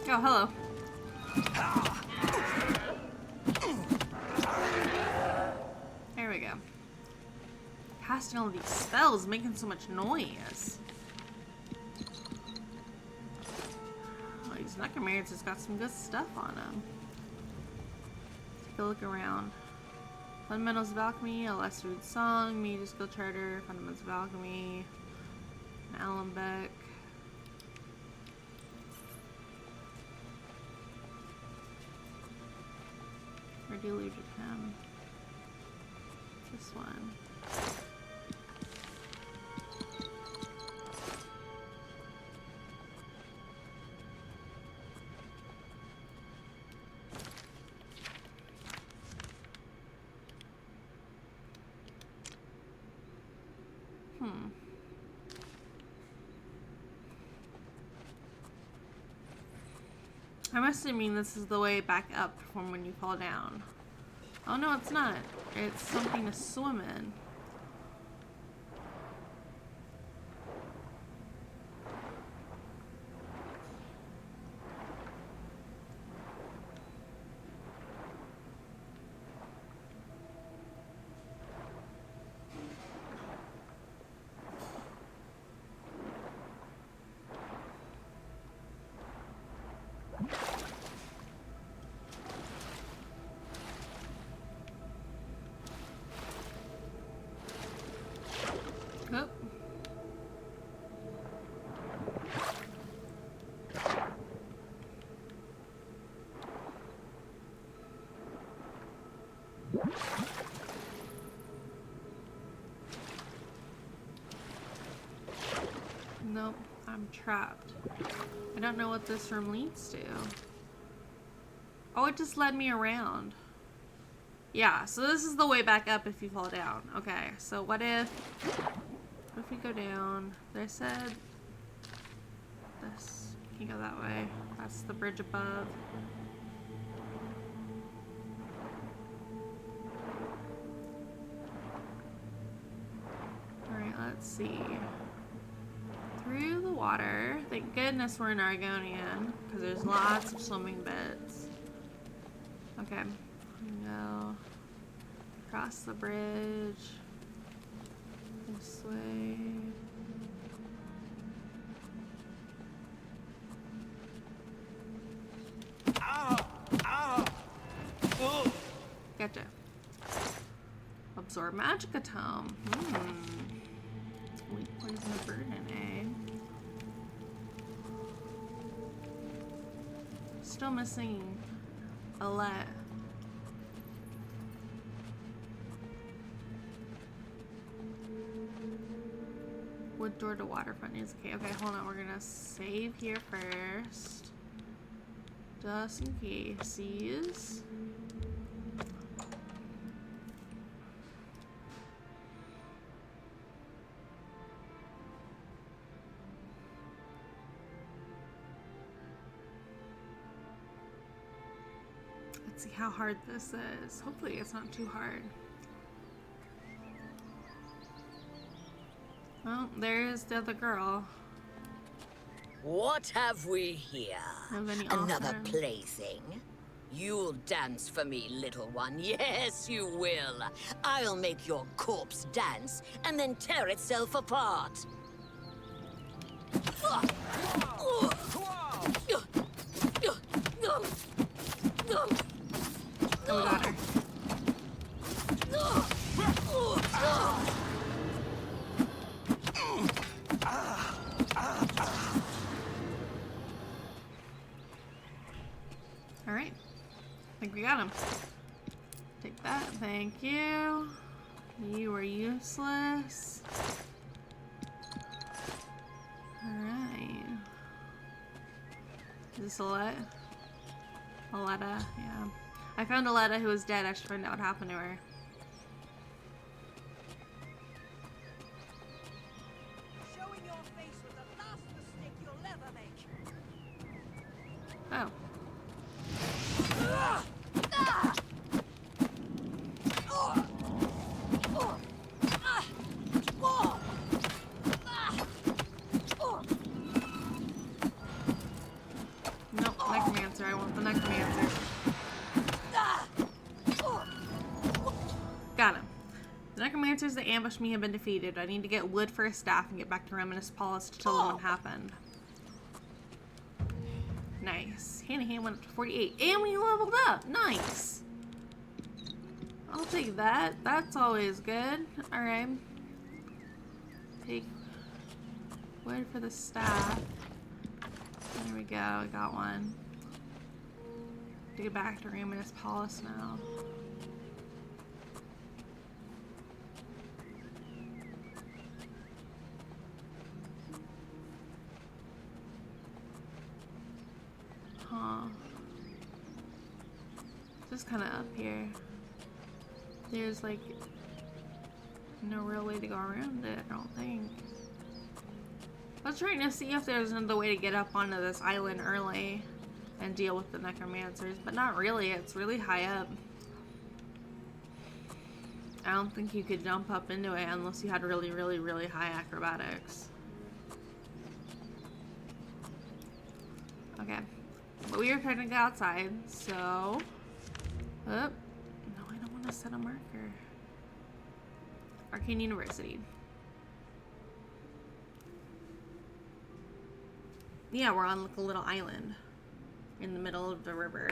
A: Oh, hello. There we go. Casting all these spells, making so much noise. Oh, these necromancers got some good stuff on them. Take a look around. Fundamentals of Alchemy, a Lesser Song, Mage's Skill Charter, Fundamentals of Alchemy, an Alembic. Or Deluded Him. This one. I'm assuming this is the way back up from when you fall down. Oh no, it's not. It's something to swim in. Oh. Nope, I'm trapped. I don't know what this room leads to. Oh, it just led me around. Yeah, so this is the way back up if you fall down. Okay, so what if we go down? They said this. You go that way. That's the bridge above. Alright, let's see. Through the water. Thank goodness we're in Argonian, because there's lots of swimming bits. Okay. Go across the bridge. This way. Gotcha. Absorb Magica Tome. Weak poison of burden, eh? Still missing Alette. Wood door to waterfront is okay. Okay, hold on. We're gonna save here first. Just in case. Let's see how hard this is. Hopefully it's not too hard. Oh, there's the other girl.
M: What have we here? Another plaything? You'll dance for me, little one. Yes, you will. I'll make your corpse dance and then tear itself apart.
A: Oh, got her. Alright. I think we got him. Take that. Thank you. You were useless. Alright. Is this Alette? Aletta, yeah. I found Aletta who was dead. I should find out what happened to her.
N: Showing your face was the last mistake you'll ever make.
A: Oh. Nope, that necromancer. I want the necromancer. Got him. The necromancers that ambushed me have been defeated. I need to get wood for a staff and get back to Reminisce Palace to tell them what happened. Nice. Hand went up to 48. And we leveled up. Nice. I'll take that. That's always good. Alright. Take wood for the staff. There we go. I got one. To get back to Reminisce Palace now. Huh. Just kind of up here. There's like no real way to go around it, I don't think. I was trying to see if there's another way to get up onto this island early and deal with the necromancers, but not really. It's really high up. I don't think you could jump up into it unless you had really, really, really high acrobatics. Okay. But we are technically outside, so... Oh. No, I don't want to set a marker. Arcane University. Yeah, we're on like a little island in the middle of the river.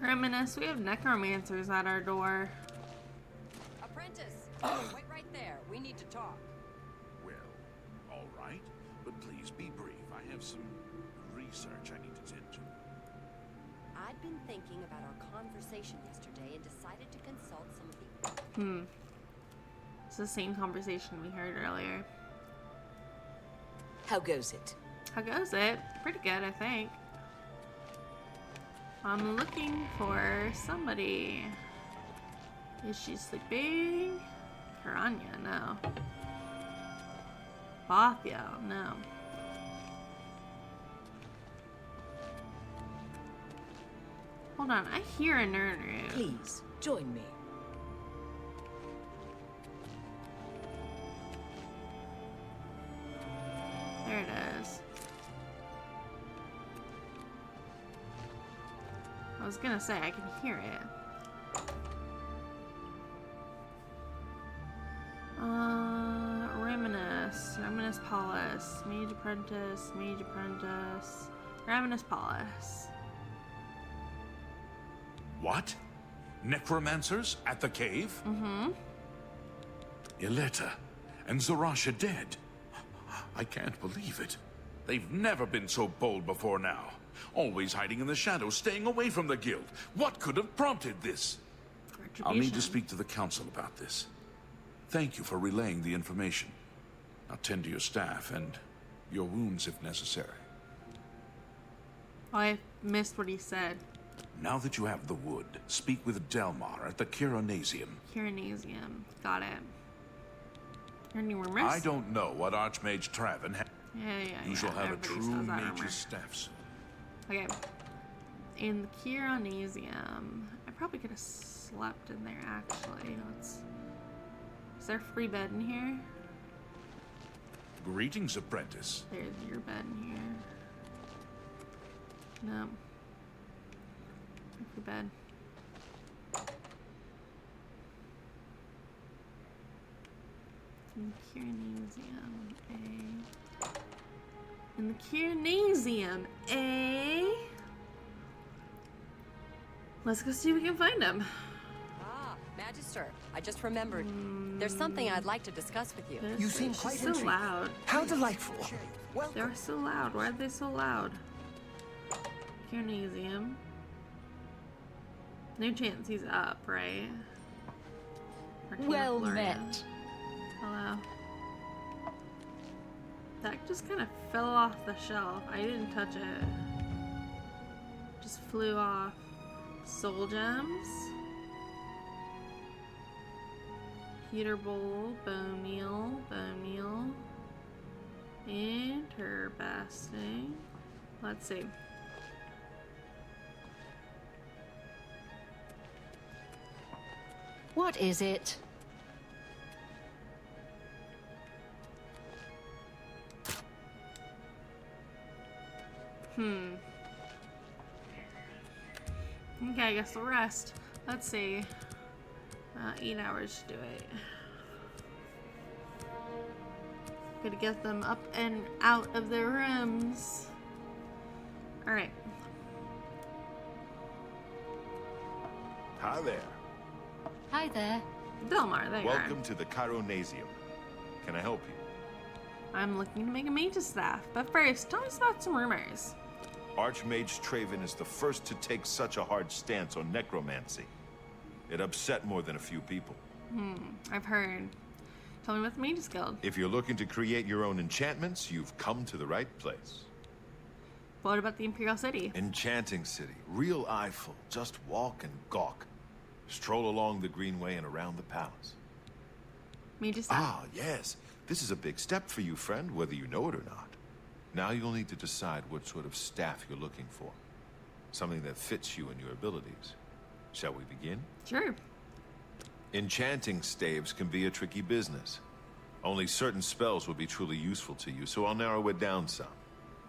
A: Reminisce, we have necromancers at our door.
F: Apprentice, wait right there. We need to talk.
B: Well, all right. But please be brief. I have some research I need to tend to.
F: I'd been thinking about our conversation yesterday and decided to consult some of the...
A: It's the same conversation we heard earlier.
M: How goes it?
A: How goes it? Pretty good, I think. I'm looking for somebody. Is she sleeping? Piranha, no. Bothiel, no. Hold on, I hear a Nurnu.
M: Please, join me.
A: There it is. I was gonna say, I can hear it. Reminisce Palace, Mage Apprentice, Reminisce Palace.
B: What? Necromancers at the cave?
A: Mm-hmm.
B: Ileta and Zarasha dead. I can't believe it. They've never been so bold before now. Always hiding in the shadows, staying away from the guild. What could have prompted this? I'll need to speak to the council about this. Thank you for relaying the information. Now tend to your staff and your wounds if necessary.
A: I missed what he said.
B: Now that you have the wood, speak with Delmar at the Kironasium.
A: Kironasium. Got it. Your new rumors?
B: I don't know what Archmage Traven has.
A: Yeah.
B: You shall have a
A: Everybody
B: true
A: says that rumor.
B: mage's staff soon.
A: Okay. In the Kironasium. I probably could have slept in there, actually. Is there a free bed in here?
B: Greetings, apprentice.
A: There's your bed in here. No. Free bed. In the Kironasium, eh? In the Kironasium, eh? Let's go see if we can find him.
F: Ah, Magister, I just remembered. There's something I'd like to discuss with you.
J: You seem quite
A: so
J: intrigued.
A: loud.
J: How delightful.
A: They're so loud. Why are they so loud? Kironasium. No chance he's up, right?
M: Well met.
A: Hello. That just kind of fell off the shelf. I didn't touch it. Just flew off. Soul gems. Heater bowl. Bone meal. Bone meal. Interesting. Let's see.
O: What is it?
A: Okay, I guess the rest. Let's see. 8 hours to do it. Gotta get them up and out of their rooms. Alright.
C: Hi there.
O: Hi there.
A: Delmar, there you are.
C: Welcome to the Chironasium. Can I help you?
A: I'm looking to make a mage's staff, but first, tell us about some rumors.
C: Archmage Traven is the first to take such a hard stance on necromancy. It upset more than a few people.
A: I've heard. Tell me about the Mages Guild.
C: If you're looking to create your own enchantments, you've come to the right place.
A: What about the Imperial City?
C: Enchanting city. Real eyeful. Just walk and gawk. Stroll along the Greenway and around the palace.
A: Mage's staff.
C: Ah, yes. This is a big step for you, friend, whether you know it or not. Now you'll need to decide what sort of staff you're looking for. Something that fits you and your abilities. Shall we begin?
A: Sure.
C: Enchanting staves can be a tricky business. Only certain spells will be truly useful to you, so I'll narrow it down some.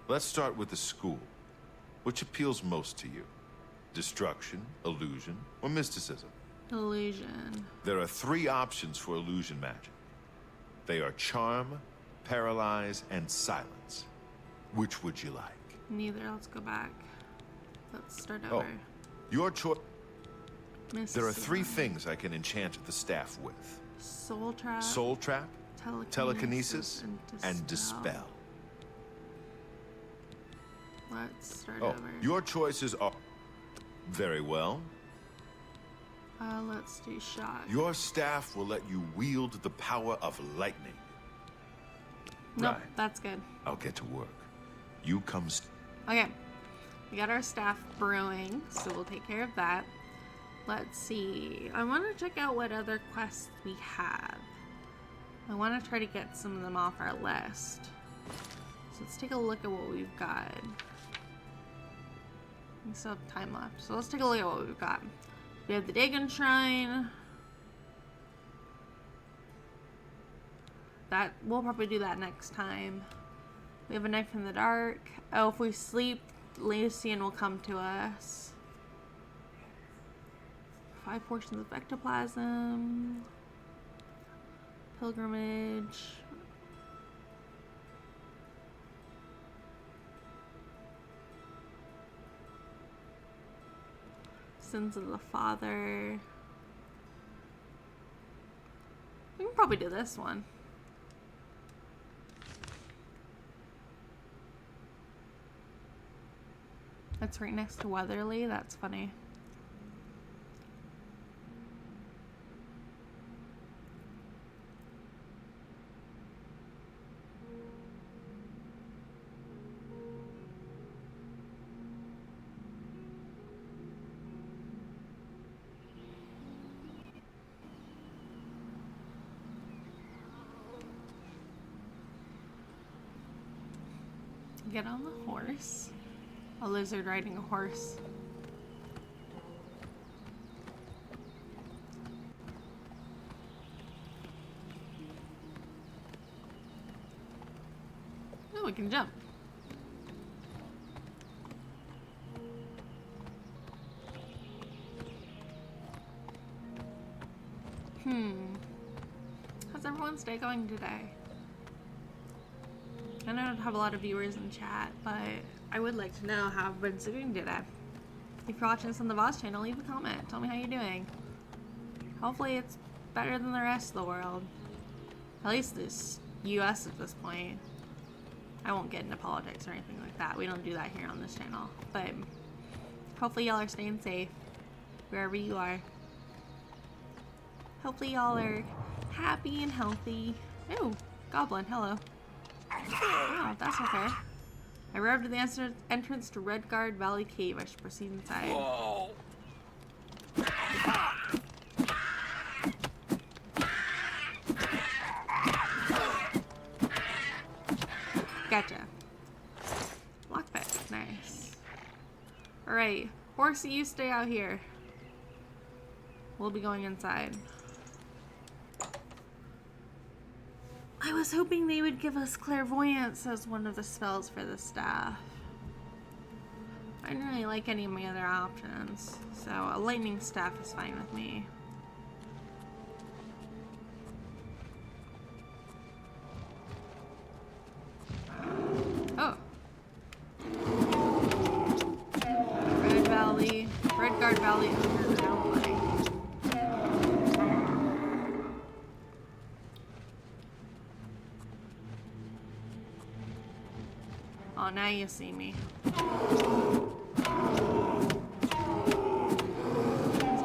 C: Let's start with the school. Which appeals most to you? Destruction, illusion, or mysticism?
A: Illusion.
C: There are 3 options for illusion magic. They are charm, paralyze, and silence. Which would you like?
A: Neither. Let's go back. Let's start
C: Oh,
A: over.
C: your choice. There are 3
A: Mysticism.
C: things I can enchant the staff with.
A: Soul trap.
C: Soul trap,
A: Telekinesis.
C: and dispel.
A: Let's start
C: Oh,
A: over.
C: your choices are... Very well.
A: Let's do shock.
C: Your staff will let you wield the power of lightning.
A: Nope,
C: Right.
A: that's good.
C: I'll get to work. You come...
A: Okay. We got our staff brewing, so we'll take care of that. Let's see. I want to check out what other quests we have. I want to try to get some of them off our list. So let's take a look at what we've got. We still have time left. So let's take a look at what we've got. We have the Dagon Shrine. We'll probably do that next time. We have a Knife in the Dark. Oh, if we sleep, Lucian will come to us. 5 portions of ectoplasm. Pilgrimage. Sins of the Father. We can probably do this one. That's right next to Weatherly. That's funny. Get on the horse. A lizard riding a horse. Oh, we can jump. How's everyone's day going today? I know I don't have a lot of viewers in chat, but I would like to know how everyone's doing today. If you're watching this on the Voss channel, leave a comment. Tell me how you're doing. Hopefully it's better than the rest of the world. At least this US at this point. I won't get into politics or anything like that. We don't do that here on this channel. But hopefully y'all are staying safe wherever you are. Hopefully y'all are happy and healthy. Oh, Goblin, hello. Wow, that's okay. I arrived at the entrance to Redguard Valley Cave. I should proceed inside.
K: Whoa.
A: Gotcha. Lockpick, nice. Alright, Horsey, you stay out here. We'll be going inside. I was hoping they would give us clairvoyance as one of the spells for the staff. I didn't really like any of my other options, so a lightning staff is fine with me. Oh. Redguard Valley Underground Light. Oh, now you see me. These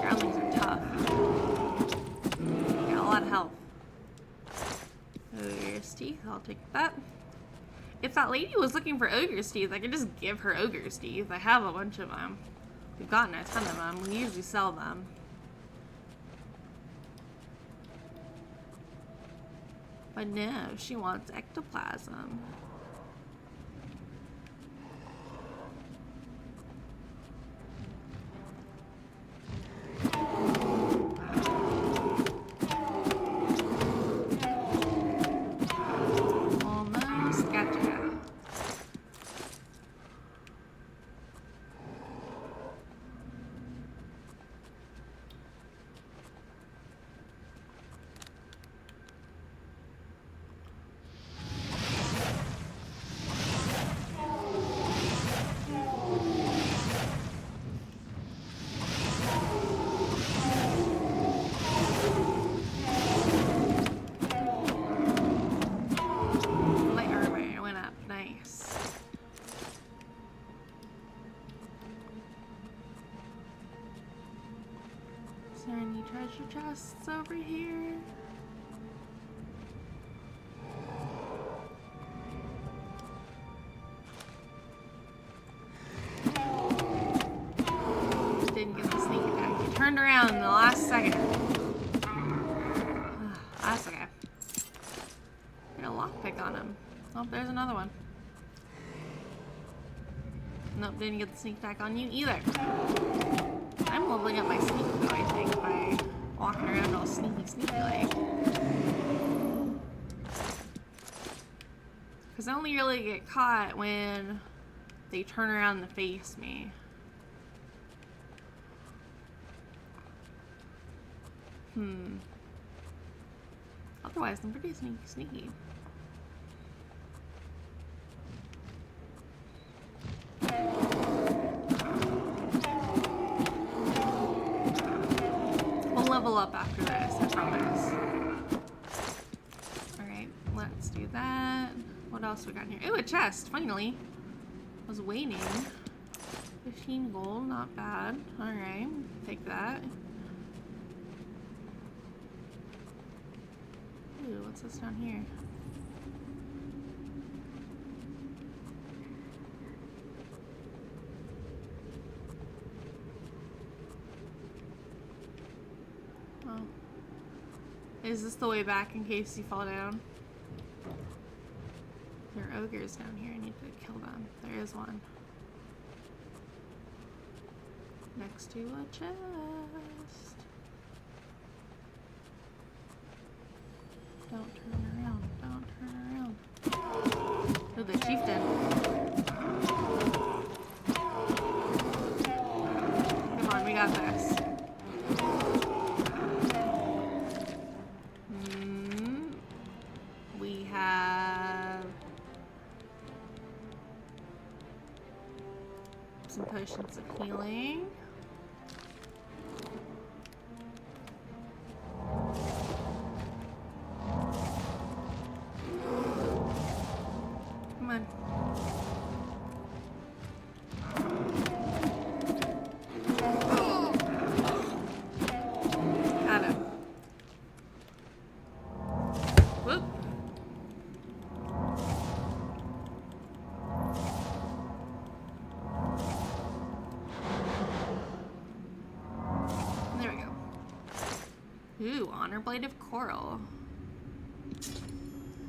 A: groundlings are tough. Got a lot of health. Ogre's teeth, I'll take that. If that lady was looking for ogre's teeth, I could just give her ogre's teeth. I have a bunch of them. We've gotten a ton of them. We usually sell them. But no, she wants ectoplasm. Almost gotcha. Treasure chests over here. Just didn't get the sneak attack. He turned around in the last second. That's okay. Get a lockpick on him. Oh, there's another one. Nope, didn't get the sneak attack on you either. I'm leveling up my sneak though, I think, by walking around all sneaky like. Because I only really get caught when they turn around and face me. Otherwise, I'm pretty sneaky. Level up after this, I promise. Alright, let's do that. What else we got in here? Ooh, a chest, finally. I was waiting. 15 gold, not bad. Alright, take that. Ooh, what's this down here? Oh. Is this the way back in case you fall down? There are ogres down here. I need to kill them. There is one. Next to a chest. Don't turn around. Don't turn around. Oh, the chieftain. Come on, we got this. We have some potions of healing. Come on. Got him. Whoop. There we go. Ooh, Honor Blade of Coral.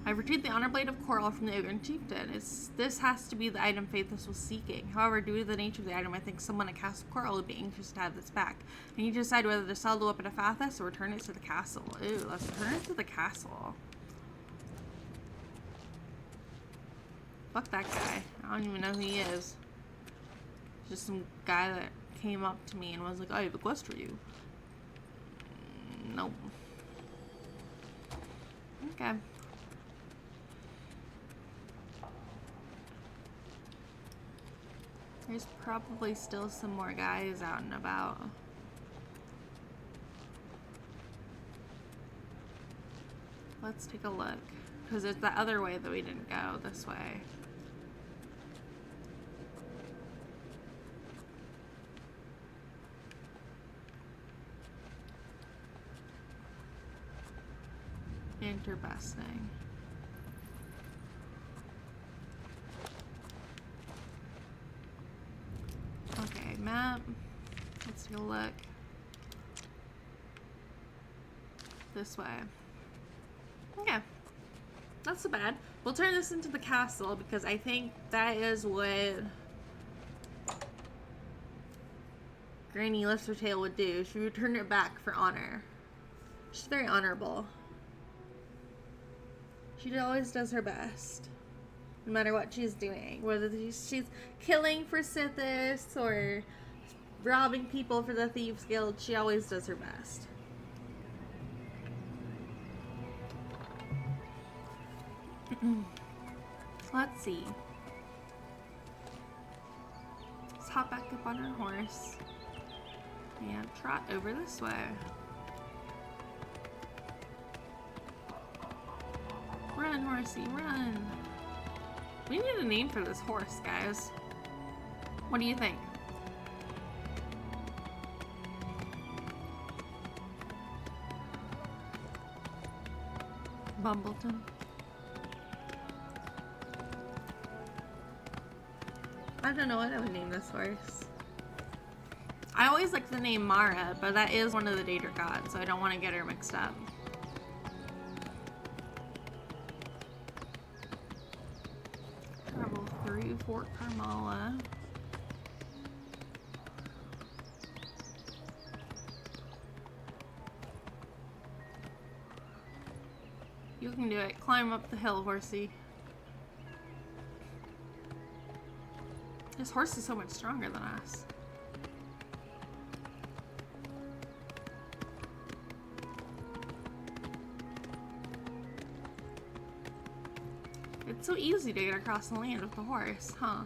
A: I've retrieved the Honor Blade of Coral from the Ogre Chieftain. This has to be the item Faithus was seeking. However, due to the nature of the item, I think someone at Castle Coral would be anxious to have this back. I need to decide whether to sell the weapon to Fathus or return it to the castle. Ooh, let's return it to the castle. Fuck that guy. I don't even know who he is. Just some guy that came up to me and was like, I have a quest for you. Nope. Okay. There's probably still some more guys out and about. Let's take a look. Because it's the other way that we didn't go, this way. Interesting. Okay, map. Let's take a look. This way. Okay. Not so bad. We'll turn this into the castle because I think that is what Granny Lifts Her Tail would do. She would turn it back for honor. She's very honorable. She always does her best. No matter what she's doing. Whether she's killing for Sithis or robbing people for the Thieves Guild, she always does her best. Let's see. Let's hop back up on our horse and trot over this way. Run, horsey, run. We need a name for this horse, guys. What do you think? Bumbleton. I don't know what I would name this horse. I always like the name Mara, but that is one of the Daedric gods, so I don't want to get her mixed up. Travel through Fort Carmala. You can do it. Climb up the hill, horsey. This horse is so much stronger than us. It's so easy to get across the land with the horse, huh?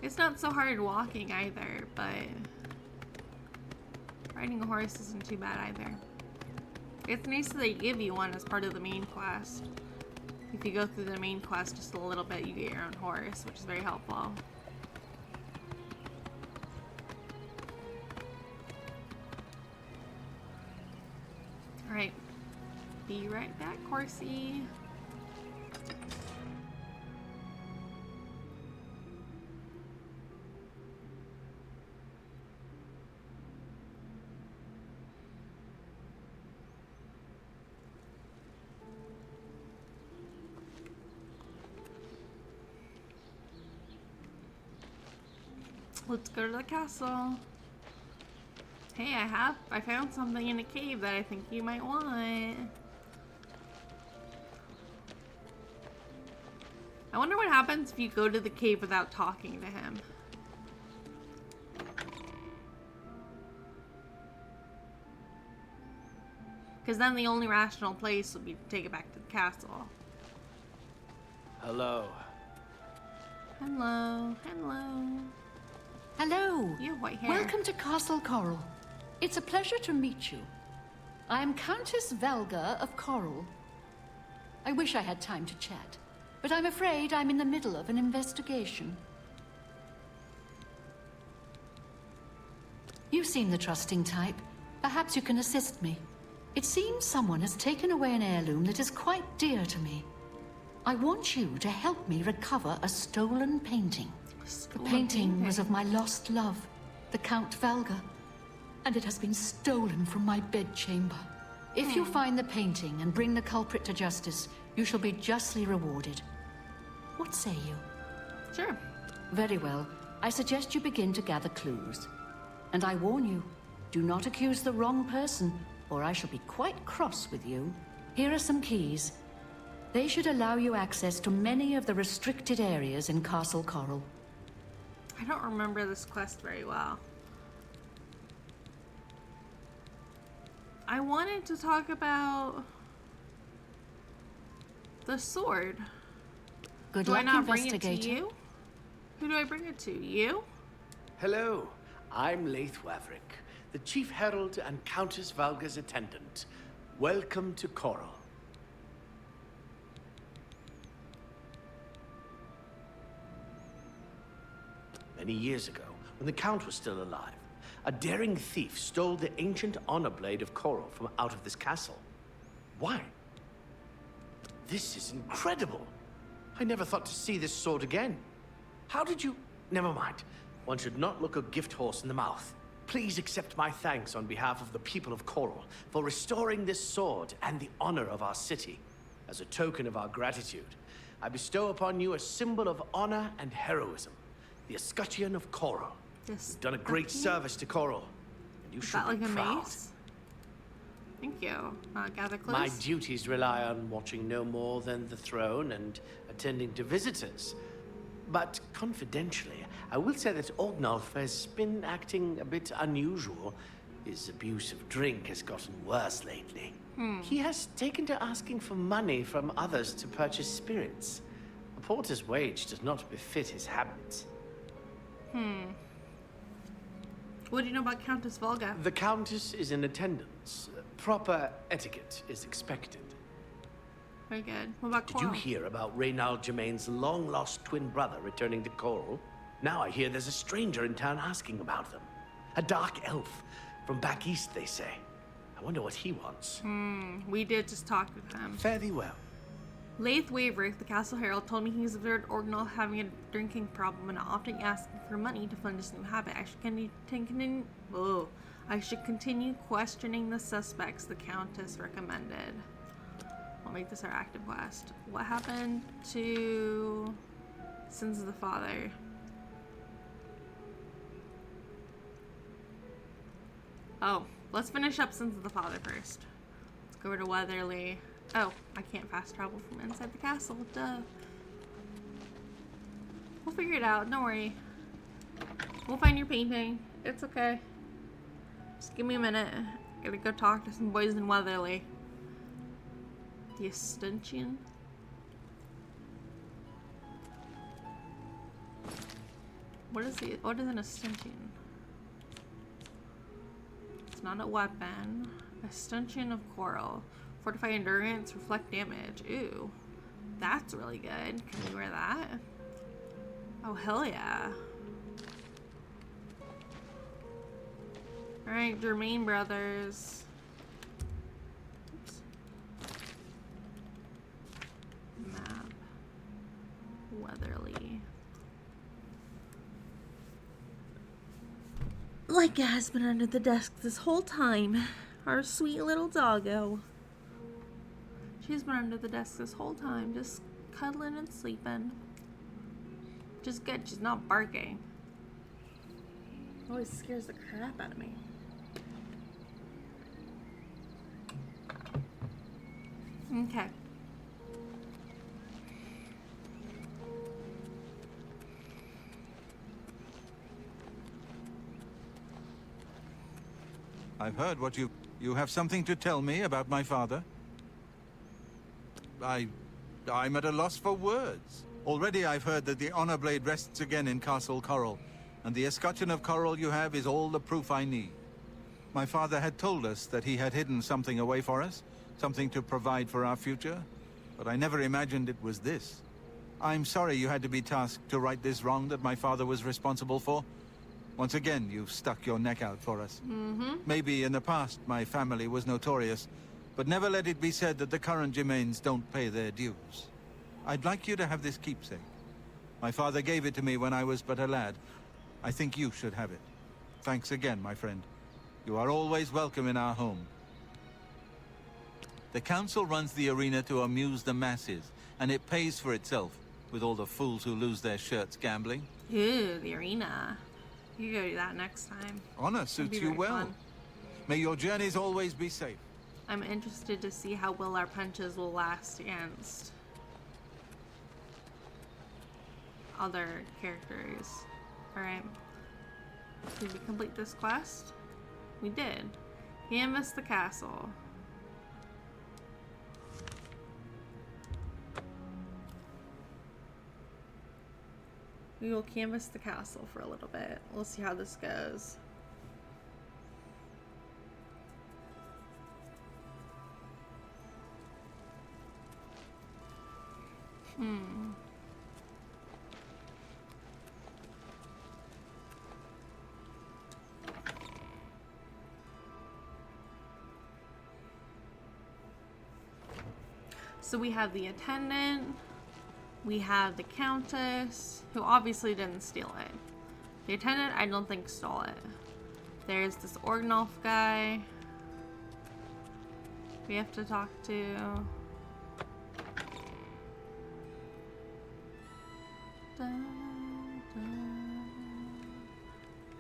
A: It's not so hard walking either, but riding a horse isn't too bad either. It's nice that they give you one as part of the main quest. If you go through the main quest just a little bit, you get your own horse, which is very helpful. Alright. Be right back, horsey. Let's go to the castle. Hey, I found something in a cave that I think you might want. I wonder what happens if you go to the cave without talking to him. Because then the only rational place would be to take it back to the castle.
L: Hello.
A: Hello. Hello.
O: Hello.
A: You have white hair.
O: Welcome to Castle Coral. It's a pleasure to meet you. I am Countess Velga of Coral. I wish I had time to chat, but I'm afraid I'm in the middle of an investigation. You seem the trusting type. Perhaps you can assist me. It seems someone has taken away an heirloom that is quite dear to me. I want you to help me recover a stolen painting. The painting was of my lost love, the Count Velga, and it has been stolen from my bedchamber. If you find the painting and bring the culprit to justice, you shall be justly rewarded. What say you?
A: Sure.
O: Very well. I suggest you begin to gather clues. And I warn you, do not accuse the wrong person, or I shall be quite cross with you. Here are some keys. They should allow you access to many of the restricted areas in Castle Coral.
A: I don't remember this quest very well. I wanted to talk about the sword.
O: Good
A: do
O: luck,
A: I not bring it to
O: investigator.
A: you? Who do I bring it to? You?
L: Hello, I'm Laith Waverick, the Chief Herald and Countess Valga's attendant. Welcome to Coral. Many years ago, when the Count was still alive, a daring thief stole the ancient honor blade of Coral from out of this castle. Why? This is incredible. I never thought to see this sword again. How did you... Never mind. One should not look a gift horse in the mouth. Please accept my thanks on behalf of the people of Coral for restoring this sword and the honor of our city. As a token of our gratitude, I bestow upon you a symbol of honor and heroism, the escutcheon of Coral. You've done a great service to Coral, and you should
A: like
L: be
A: a
L: proud.
A: mace? Thank you. Gather close.
L: My duties rely on watching no more than the throne and attending to visitors. But confidentially, I will say that Ognolf has been acting a bit unusual. His abuse of drink has gotten worse lately. He has taken to asking for money from others to purchase spirits. A porter's wage does not befit his habits.
A: What do you know about Countess Volga?
L: The Countess is in attendance. Proper etiquette is expected.
A: Very good. What about
L: Did you
A: Coral?
L: hear about Reynald Germain's long-lost twin brother returning to Coral? Now I hear there's a stranger in town asking about them. A dark elf from back east, they say. I wonder what he wants.
A: We did just talk with him.
L: Fare thee well.
A: Laith Waverick, the Castle Herald, told me he's observed Orgnall having a drinking problem and often asking for money to fund his new habit. I should continue questioning the suspects the Countess recommended. I'll make this our active quest. What happened to Sins of the Father? Oh, let's finish up Sins of the Father first. Let's go over to Weatherly. Oh, I can't fast travel from inside the castle. Duh. We'll figure it out. Don't worry. We'll find your painting. It's okay. Just give me a minute. I gotta go talk to some boys in Weatherly. The Estuntian? What is an Estuntian? It's not a weapon. Estuntian of Coral. Fortify endurance, reflect damage. Ooh. That's really good. Can we wear that? Oh, hell yeah. Alright, Germain brothers. Oops. Map. Weatherly. Leica has been under the desk this whole time. Our sweet little doggo. She's been under the desk this whole time, just cuddling and sleeping. Just good, she's not barking. Always scares the crap out of me. Okay.
P: I've heard what you have something to tell me about my father? I'm at a loss for words. Already I've heard that the honor blade rests again in Castle Coral, and the escutcheon of Coral you have is all the proof I need. My father had told us that he had hidden something away for us, something to provide for our future, but I never imagined it was this. I'm sorry you had to be tasked to right this wrong that my father was responsible for. Once again, you've stuck your neck out for us. Maybe in the past my family was notorious, but never let it be said that the current Germains don't pay their dues. I'd like you to have this keepsake. My father gave it to me when I was but a lad. I think you should have it. Thanks again, my friend. You are always welcome in our home. The council runs the arena to amuse the masses, and it pays for itself, with all the fools who lose their shirts gambling.
A: Ooh, the arena. You go do that next time.
P: Honor suits you well.
A: Fun.
P: May your journeys always be safe.
A: I'm interested to see how well our punches will last against other characters. Alright. Did we complete this quest? We did. Canvas the castle. We will canvas the castle for a little bit. We'll see how this goes. So we have the attendant, we have the countess, who obviously didn't steal it. The attendant, I don't think, stole it. There's this Orgnoff guy we have to talk to. Da, da,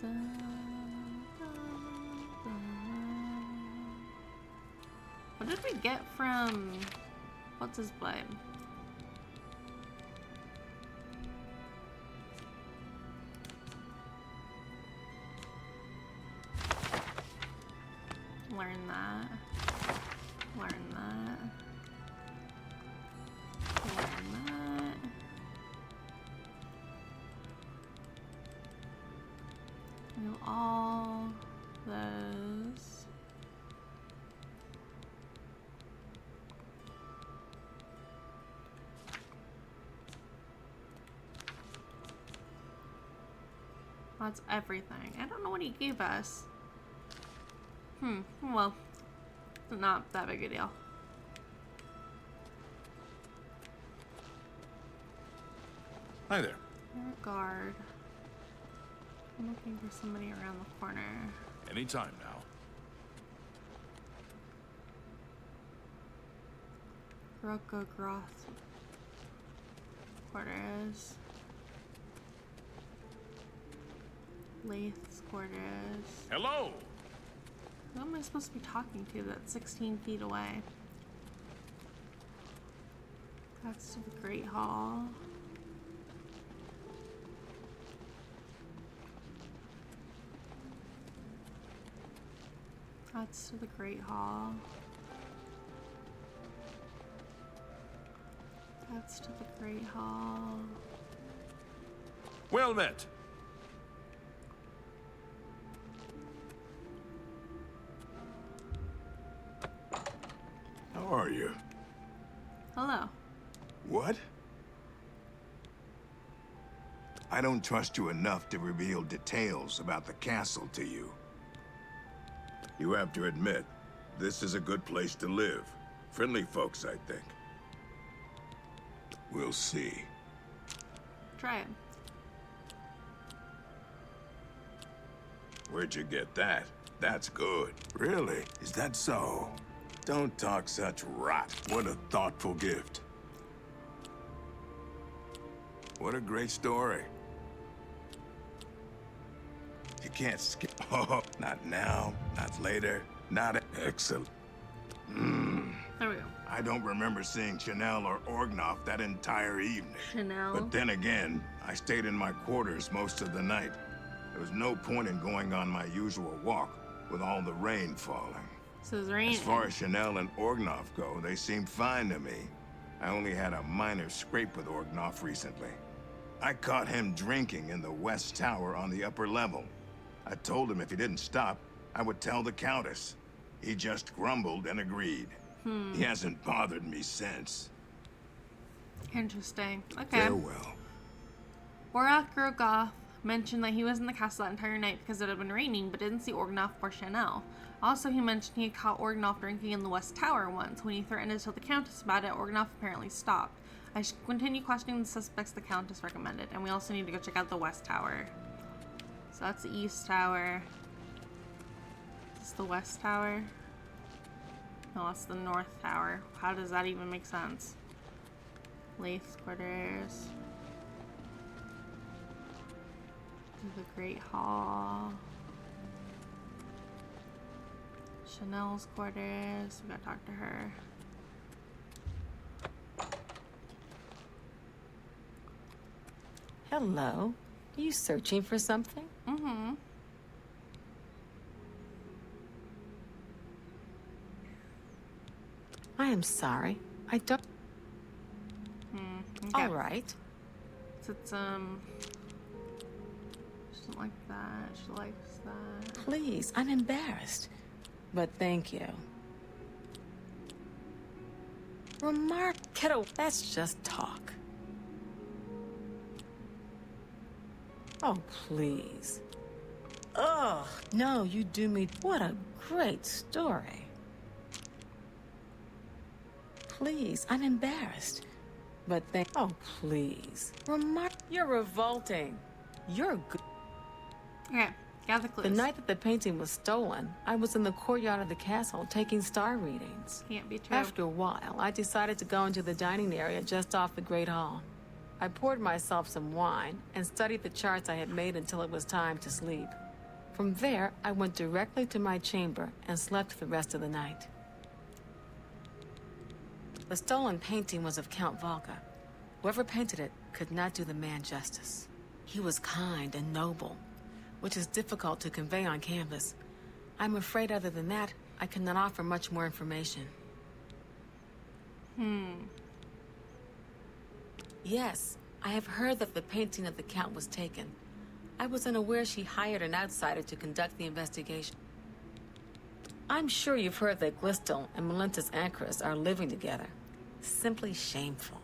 A: da, da, da. What did we get from... What's his blade? Learn that. Learn that. Learn that. Do all those. That's everything. I don't know what he gave us. Well, not that big a deal.
B: Hi there.
A: You're a guard. I'm looking for somebody around the corner.
B: Anytime now.
A: Groth quarters. Lath's quarters.
B: Hello!
A: Who am I supposed to be talking to that's 16 feet away? That's to the Great Hall. That's to the Great Hall. That's to the Great Hall.
B: Well met.
Q: How are you?
A: Hello.
Q: What? I don't trust you enough to reveal details about the castle to you. You have to admit, this is a good place to live. Friendly folks, I think. We'll see.
A: Try it.
Q: Where'd you get that? That's good. Really? Is that so? Don't talk such rot. What a thoughtful gift. What a great story. You can't skip. Oh, not now, not later, not excellent.
A: There we go.
Q: I don't remember seeing Chanel or Orgnoff that entire evening.
A: Chanel.
Q: But then again, I stayed in my quarters most of the night. There was no point in going on my usual walk with all the rain falling.
A: So it's raining.
Q: As far as Chanel and Orgnoff go, they seem fine to me. I only had a minor scrape with Orgnoff recently. I caught him drinking in the West Tower on the upper level. I told him if he didn't stop, I would tell the Countess. He just grumbled and agreed. He hasn't bothered me since.
A: Interesting. Okay.
Q: Farewell.
A: Borak Rogoth mentioned that he was in the castle that entire night because it had been raining, but didn't see Orgnoff or Chanel. Also, he mentioned he had caught Orgnoff drinking in the West Tower once. When he threatened to tell the Countess about it, Orgnoff apparently stopped. I should continue questioning the suspects the Countess recommended, and we also need to go check out the West Tower. So that's the East Tower. Is this the West Tower? No, that's the North Tower. How does that even make sense? Lath's quarters. To the Great Hall. Chanel's quarters. We gotta talk to her.
R: Hello. Are you searching for something?
A: Mm-hmm.
R: I am sorry. I don't...
A: Okay.
R: All right.
A: So it's, she doesn't like that. She likes that.
R: Please, I'm embarrassed. But thank you. Kiddo, that's just talk. Oh, please. Ugh, no, you do me... What a great story. Please, I'm embarrassed. But oh, please. You're revolting. You're good.
A: Okay, got the clues.
R: The night that the painting was stolen, I was in the courtyard of the castle taking star readings.
A: Can't be true.
R: After a while, I decided to go into the dining area just off the Great Hall. I poured myself some wine and studied the charts I had made until it was time to sleep. From there, I went directly to my chamber and slept the rest of the night. The stolen painting was of Count Volga. Whoever painted it could not do the man justice. He was kind and noble, which is difficult to convey on canvas. I'm afraid other than that, I cannot offer much more information. Yes, I have heard that the painting of the Count was taken. I was unaware she hired an outsider to conduct the investigation. I'm sure you've heard that Glistel and Melintus Ancrus are living together. Simply shameful.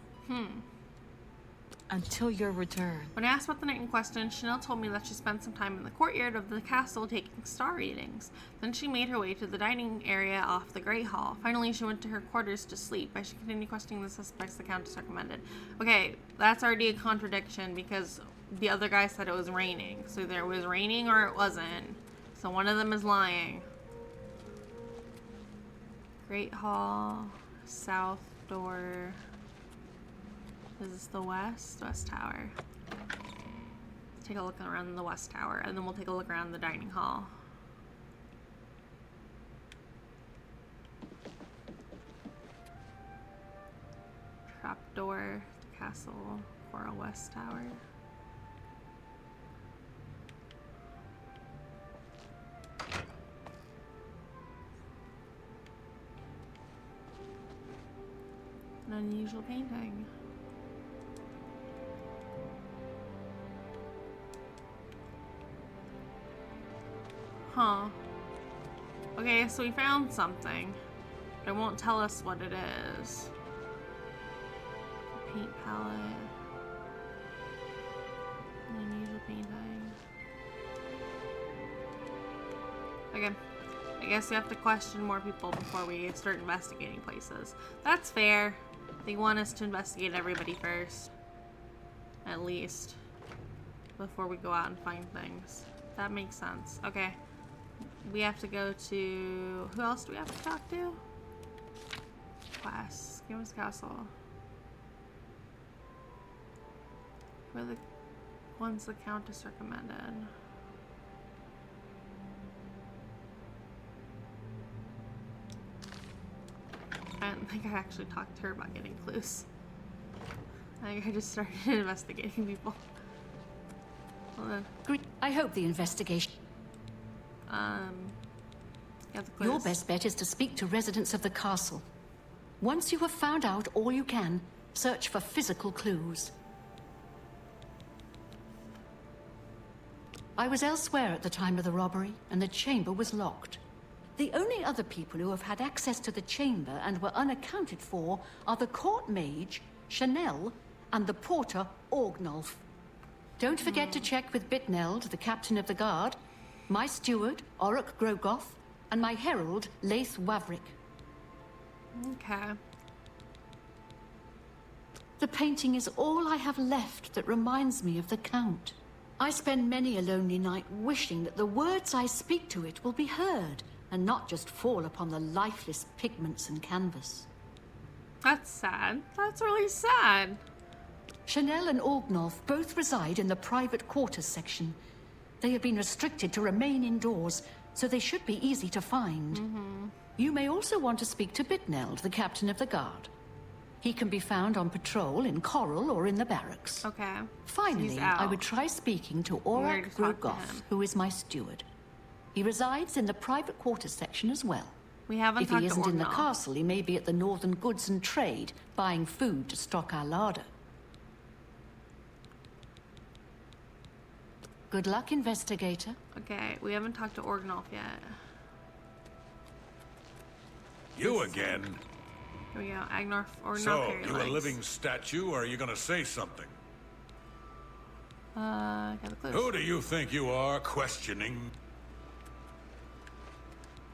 R: Until your return.
A: When I asked about the night in question, Chanel told me that she spent some time in the courtyard of the castle taking star readings. Then she made her way to the dining area off the Great Hall. Finally, she went to her quarters to sleep. I should continue questioning the suspects the Countess recommended. Okay, that's already a contradiction because the other guy said it was raining. So either it was raining or it wasn't. So one of them is lying. Great Hall, south door. Is this the west tower? Let's take a look around the west tower, and then we'll take a look around the dining hall. Trapdoor, castle, Coral West Tower. An unusual painting. Huh. Okay, so we found something. But it won't tell us what it is. Paint palette. An unusual painting. Okay. I guess we have to question more people before we start investigating places. That's fair. They want us to investigate everybody first. At least. Before we go out and find things. That makes sense. Okay. We have to go to... Who else do we have to talk to? Quest. Gamer's Castle. Who are the ones the Countess recommended? I don't think I actually talked to her about getting clues. I think I just started investigating people. Hold on.
O: I hope the investigation...
A: Yeah, the clues.
O: Your best bet is to speak to residents of the castle. Once you have found out all you can, search for physical clues. I was elsewhere at the time of the robbery, and the chamber was locked. The only other people who have had access to the chamber and were unaccounted for are the court mage, Chanel, and the porter, Orgnolf. Don't forget to check with Bitneld, the captain of the guard, my steward, Oruk Grogoth, and my herald, Laith Wavrik.
A: Okay.
O: The painting is all I have left that reminds me of the Count. I spend many a lonely night wishing that the words I speak to it will be heard, and not just fall upon the lifeless pigments and canvas.
A: That's sad. That's really sad.
O: Chanel and Orgnolf both reside in the private quarters section. They have been restricted to remain indoors, so they should be easy to find. You may also want to speak to Bitneld, the captain of the guard. He can be found on patrol in Coral or in the barracks.
A: Okay.
O: Finally,
A: He's out.
O: I would try speaking to
A: We already
O: Orak
A: talked to
O: Grogoth,
A: him.
O: who is my steward. He resides in the private quarters section as well.
A: We haven't
O: If
A: talked
O: he
A: to
O: isn't in the
A: Orgnoff.
O: castle, he may be at the Northern Goods and Trade, buying food to stock our larder. Good luck, investigator.
A: Okay, we haven't talked to Orgnoff yet.
K: You again?
A: Here we go. Agnar or
K: So, you a living statue, or are you gonna say something?
A: Got the clues.
K: Who do you think you are, questioning?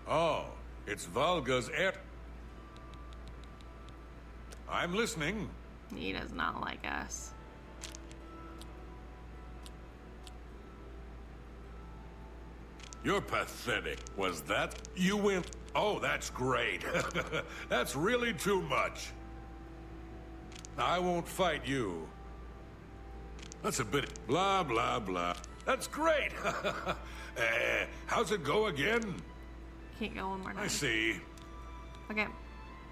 K: Oh, it's Valga's heir. I'm listening.
A: He does not like us.
K: You're pathetic. Was that? You went... Oh, that's great. That's really too much. I won't fight you. That's a bit... Blah, blah, blah. That's great. How's it go again?
A: Can't go one more time.
K: I see.
A: Okay.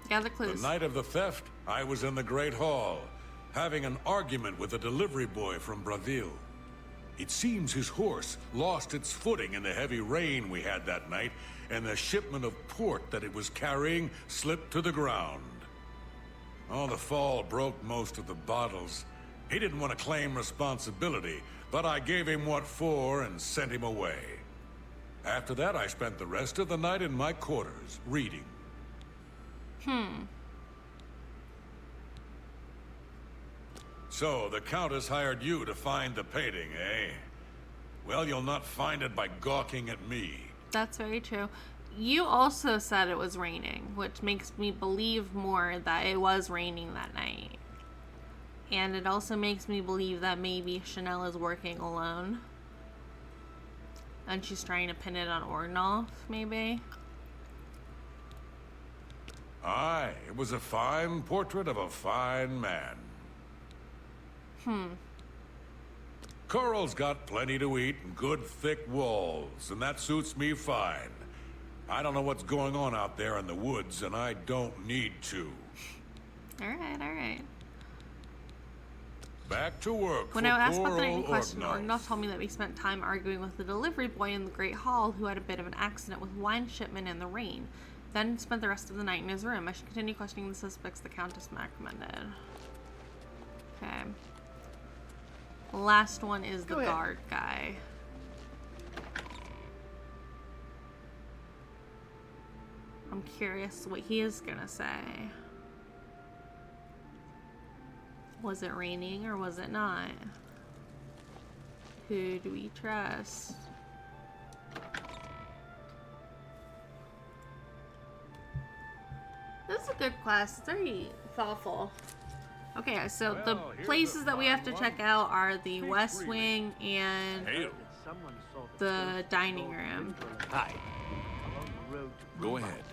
A: Gather clues.
K: The night of the theft, I was in the Great Hall, having an argument with a delivery boy from Braville. It seems his horse lost its footing in the heavy rain we had that night, and the shipment of port that it was carrying slipped to the ground. Oh, the fall broke most of the bottles. He didn't want to claim responsibility, but I gave him what for and sent him away. After that, I spent the rest of the night in my quarters, reading. So, the Countess hired you to find the painting, eh? Well, you'll not find it by gawking at me.
A: That's very true. You also said it was raining, which makes me believe more that it was raining that night. And it also makes me believe that maybe Chanel is working alone. And she's trying to pin it on Orgnoff, maybe?
K: Aye, it was a fine portrait of a fine man. Coral's got plenty to eat and good thick walls, and that suits me fine. I don't know what's going on out there in the woods, and I don't need to.
A: Alright, alright.
K: Back to work.
A: When
K: for
A: I asked
K: poor
A: about the night in
K: old
A: question,
K: Orgnoff.
A: Orgnoff told me that we spent time arguing with the delivery boy in the Great Hall who had a bit of an accident with wine shipment in the rain. Then spent the rest of the night in his room. I should continue questioning the suspects the Countess recommended. Okay. Last one is the guard guy. I'm curious what he is gonna say. Was it raining or was it not? Who do we trust? This is a good quest. It's very thoughtful. Okay, so the places that we have to check out are the West Wing and the dining room.
L: Hi.
K: Go ahead.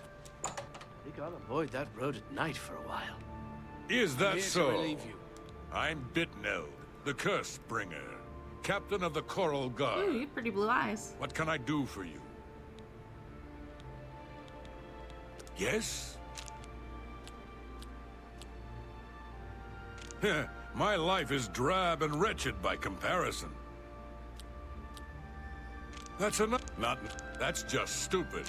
L: We gotta avoid that road at night for a while.
K: Is that
L: Here to
K: so?
L: relieve you.
K: I'm Bitneld, the Curse Bringer, captain of the Coral Guard.
A: Ooh, you have pretty blue eyes.
K: What can I do for you? Yes? My life is drab and wretched by comparison. That's enough. That's just stupid.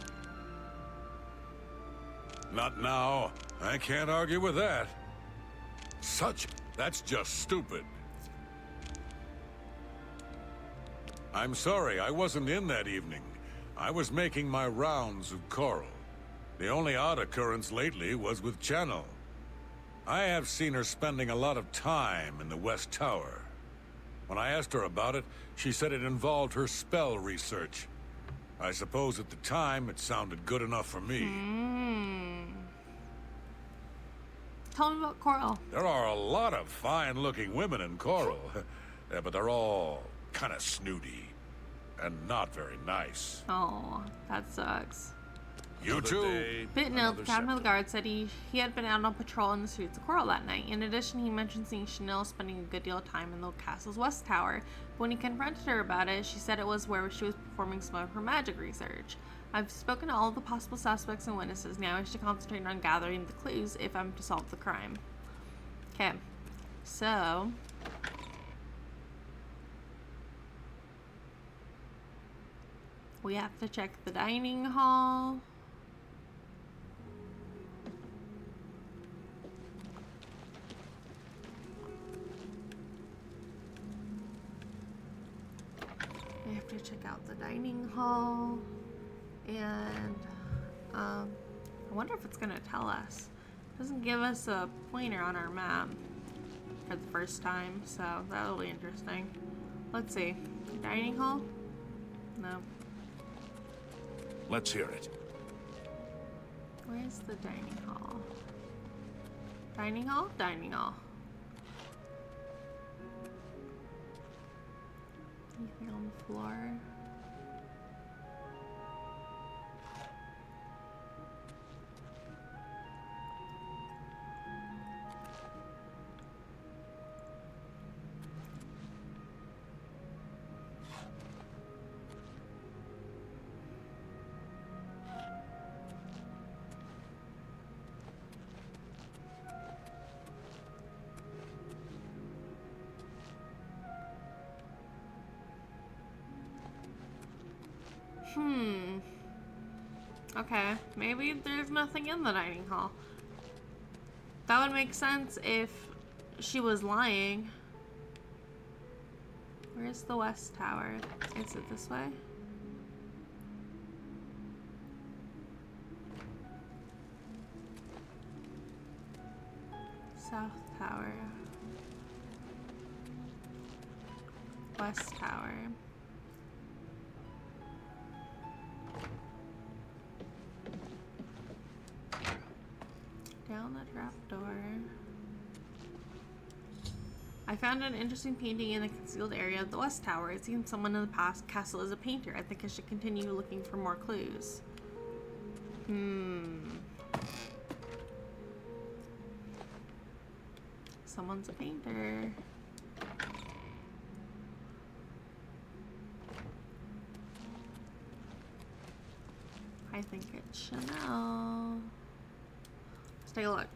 K: Not now. I can't argue with that. That's just stupid. I'm sorry, I wasn't in that evening. I was making my rounds of Coral. The only odd occurrence lately was with Channel. I have seen her spending a lot of time in the West Tower. When I asked her about it, she said it involved her spell research. I suppose at the time it sounded good enough for me.
A: Tell me about Coral.
K: There are a lot of fine-looking women in Coral, but they're all kind of snooty and not very nice.
A: Oh, that sucks.
K: You too.
A: Bitnil, the captain of the guard, said he had been out on patrol in the streets of Coral that night. In addition, he mentioned seeing Chanel spending a good deal of time in the castle's west tower. But when he confronted her about it, she said it was where she was performing some of her magic research. I've spoken to all of the possible suspects and witnesses. Now I wish to concentrate on gathering the clues if I'm to solve the crime. Okay, so we have to check the dining hall. We have to check out the dining hall, and I wonder if it's gonna tell us. It doesn't give us a pointer on our map for the first time, so that'll be interesting. Let's see. Dining hall? No.
B: Let's hear it.
A: Where's the dining hall? Dining hall? Dining hall. Anything on the floor? Okay, maybe there's nothing in the dining hall. That would make sense if she was lying. Where's the West Tower? Is it this way? South Tower. West Tower. Down the trapdoor. I found an interesting painting in a concealed area of the West Tower. It seems someone in the past castle is a painter. I think I should continue looking for more clues. Someone's a painter. I think it's Chanel. Let's take a look.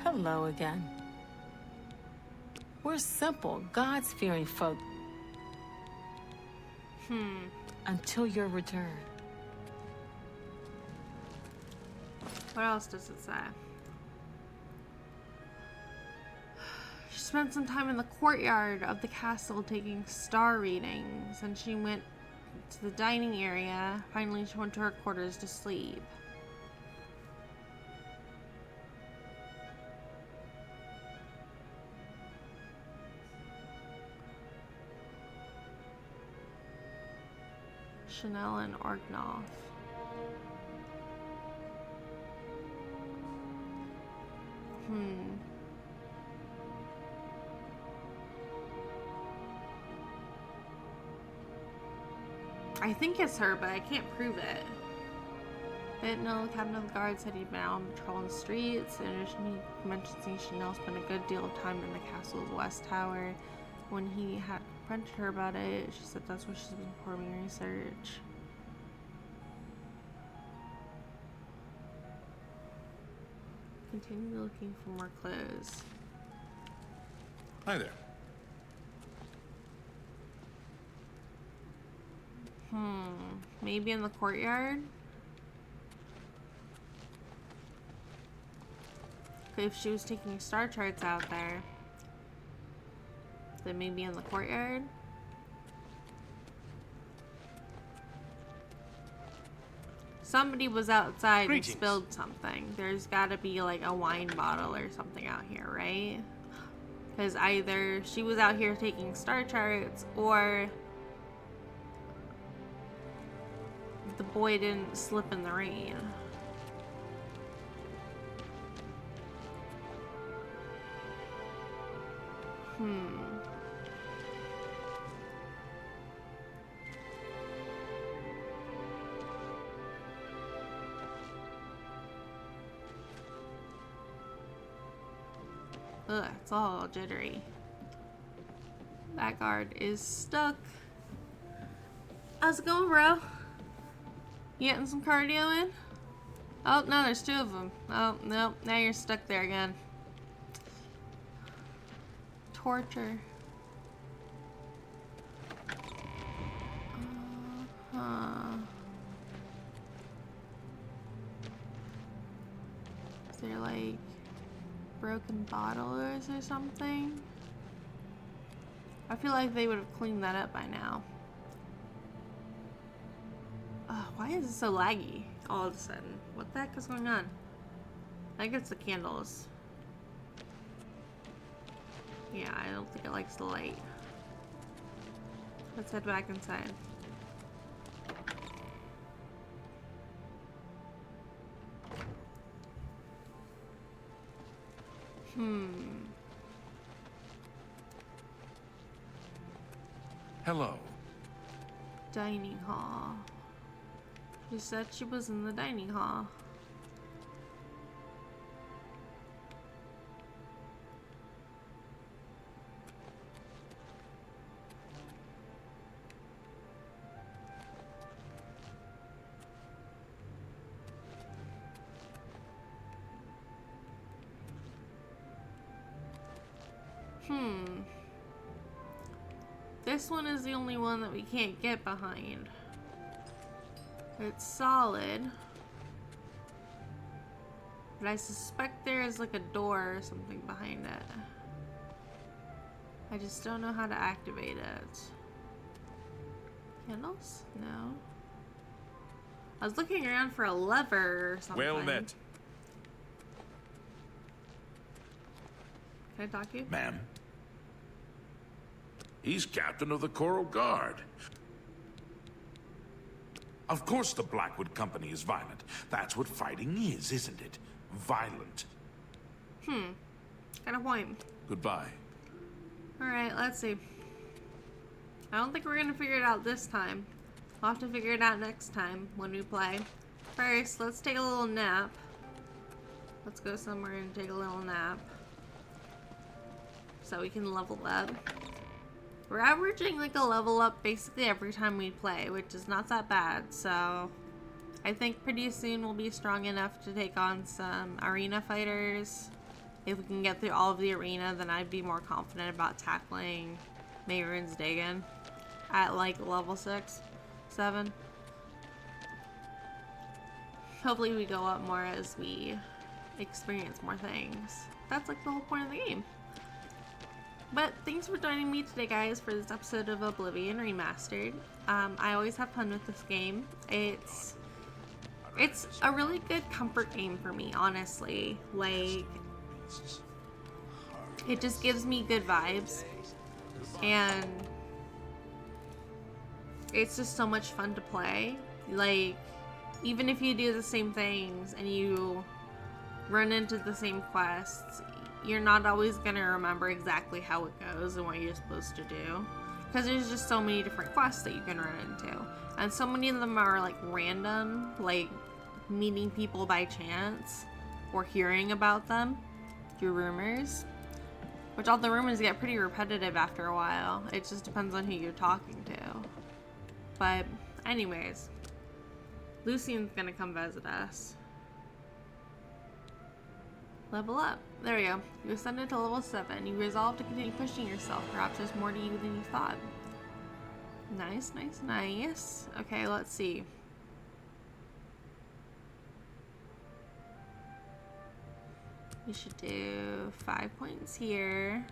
R: Hello again. We're simple, God-fearing folk. Until your return.
A: What else does it say? She spent some time in the courtyard of the castle taking star readings, and she went to the dining area. Finally, she went to her quarters to sleep. Chanel and Orgnoff. I think it's her, but I can't prove it. I didn't know the captain of the guard said he'd been out on patrol in the streets. In addition, he mentioned seeing Chanel spent a good deal of time in the castle's West Tower. When he had confronted her about it, she said that's where she's been performing research. Continue looking for more clues.
B: Hi there.
A: Maybe in the courtyard? If she was taking star charts out there, then maybe in the courtyard? Somebody was outside and spilled something. There's gotta be like a wine bottle or something out here, right? Because either she was out here taking star charts, or the boy didn't slip in the rain. Ugh, it's all jittery. That guard is stuck. How's it going, bro? You getting some cardio in? Oh, no, there's two of them. Oh, no, now you're stuck there again. Torture. Is there like broken bottles or something? I feel like they would have cleaned that up by now. Why is it so laggy all of a sudden? What the heck is going on? I think it's the candles. Yeah, I don't think it likes the light. Let's head back inside.
B: Hello.
A: Dining hall. She said she was in the dining hall. This one is the only one that we can't get behind. It's solid. But I suspect there is like a door or something behind it. I just don't know how to activate it. Candles? No. I was looking around for a lever or something.
B: Well met.
A: Can I talk to you?
B: Ma'am. He's captain of the Coral Guard. Of course the Blackwood Company is violent. That's what fighting is, isn't it? Violent.
A: Got a point.
B: Goodbye.
A: Alright, let's see. I don't think we're gonna figure it out this time. We'll have to figure it out next time when we play. First, let's take a little nap. Let's go somewhere and take a little nap. So we can level up. We're averaging like a level up basically every time we play, which is not that bad. So I think pretty soon we'll be strong enough to take on some arena fighters. If we can get through all of the arena, then I'd be more confident about tackling Mehrunes Dagon at like level 6, 7. Hopefully we go up more as we experience more things. That's like the whole point of the game. But thanks for joining me today, guys, for this episode of Oblivion Remastered. I always have fun with this game. It's a really good comfort game for me, honestly. Like, it just gives me good vibes, and it's just so much fun to play. Like, even if you do the same things and you run into the same quests, you're not always gonna remember exactly how it goes and what you're supposed to do, because there's just so many different quests that you can run into, and so many of them are like random, like meeting people by chance or hearing about them through rumors, which all the rumors get pretty repetitive after a while. It just depends on who you're talking to. But anyways, Lucian's gonna come visit us. Level up. There we go. You ascended to level 7. You resolve to continue pushing yourself. Perhaps there's more to you than you thought. Nice, nice, nice. Okay, let's see. We should do 5 points here.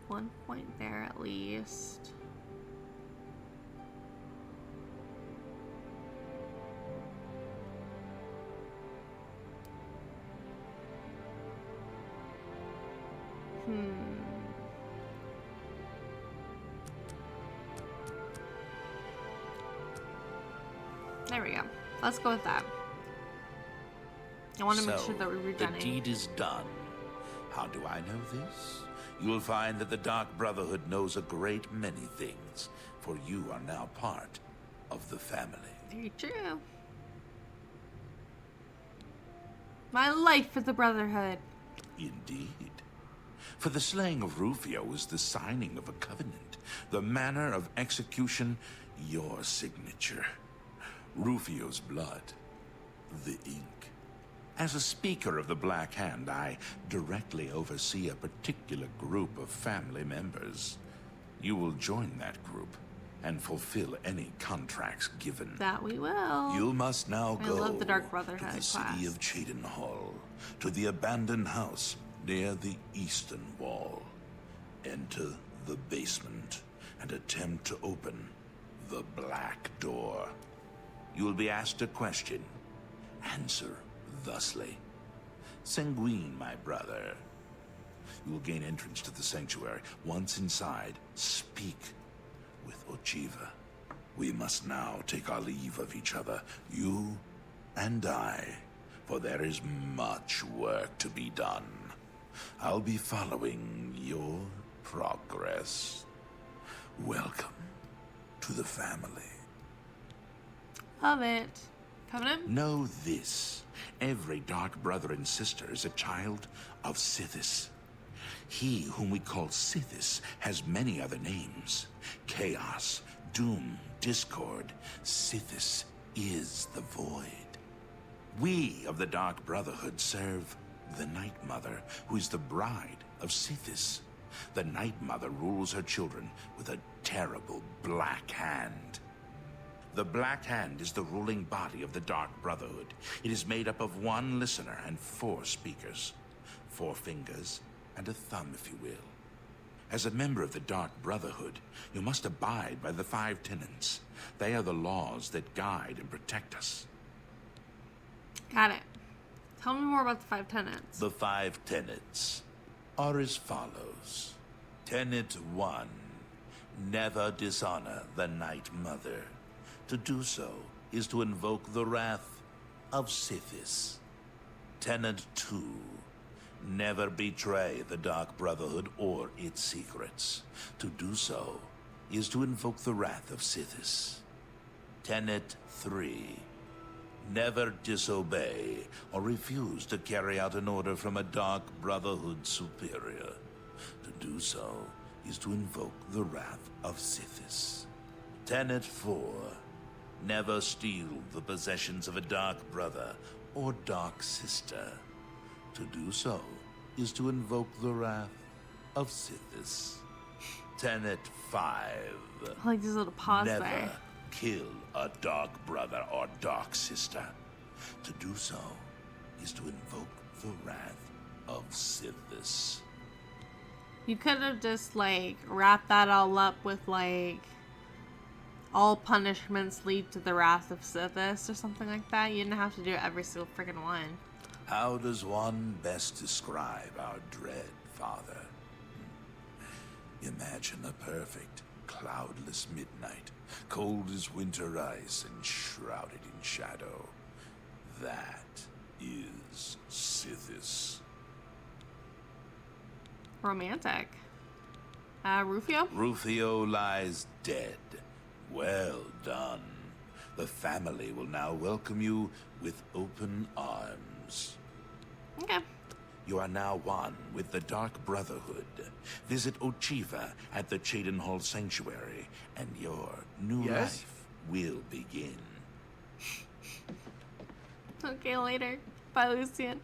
A: One point there at least. There we go. Let's go with that. I want to make sure that we're
B: the
A: redone.
B: deed is done. How do I know this? You will find that the Dark Brotherhood knows a great many things, for you are now part of the family.
A: Very true. My life for the Brotherhood.
B: Indeed. For the slaying of Rufio is the signing of a covenant. The manner of execution, your signature. Rufio's blood, the ink. As a speaker of the Black Hand, I directly oversee a particular group of family members. You will join that group and fulfill any contracts given.
A: That we will.
B: You must now
A: I
B: go
A: love the Dark Brotherhood
B: to the
A: class.
B: city of Cheydinhal, to the abandoned house near the eastern wall. Enter the basement and attempt to open the black door. You will be asked a question. Answer thusly. Sanguine, my brother. You will gain entrance to the sanctuary. Once inside, speak with Ochiva. We must now take our leave of each other, you and I, for there is much work to be done. I'll be following your progress. Welcome to the family.
A: Love it. Covenant?
B: Know this. Every dark brother and sister is a child of Sithis. He whom we call Sithis has many other names. Chaos, Doom, Discord. Sithis is the Void. We of the Dark Brotherhood serve the Night Mother, who is the bride of Sithis. The Night Mother rules her children with a terrible black hand. The Black Hand is the ruling body of the Dark Brotherhood. It is made up of one listener and 4 speakers. 4 fingers and a thumb, if you will. As a member of the Dark Brotherhood, you must abide by the 5 tenets. They are the laws that guide and protect us.
A: Got it. Tell me more about the 5 tenets.
B: The 5 tenets are as follows. Tenet 1. Never dishonor the Night Mother. To do so is to invoke the wrath of Sithis. Tenet 2. Never betray the Dark Brotherhood or its secrets. To do so is to invoke the wrath of Sithis. Tenet 3. Never disobey or refuse to carry out an order from a Dark Brotherhood superior. To do so is to invoke the wrath of Sithis. Tenet 4. Never steal the possessions of a Dark Brother or Dark Sister. To do so is to invoke the wrath of Sithis. Tenet 5.
A: I like this little pause
B: Never
A: there.
B: kill a Dark Brother or Dark Sister. To do so is to invoke the wrath of Sithis.
A: You could have just, like, wrapped that all up with, like, all punishments lead to the wrath of Sithis or something like that. You didn't have to do every single freaking one.
B: How does one best describe our dread father? Imagine a perfect, cloudless midnight, cold as winter ice and shrouded in shadow. That is Sithis.
A: Romantic. Rufio?
B: Rufio lies dead. Well done. The family will now welcome you with open arms.
A: Okay.
B: You are now one with the Dark Brotherhood. Visit Ochiva at the Cheydinhal Sanctuary, and your new life will begin.
A: Okay, later. Bye, Lucian.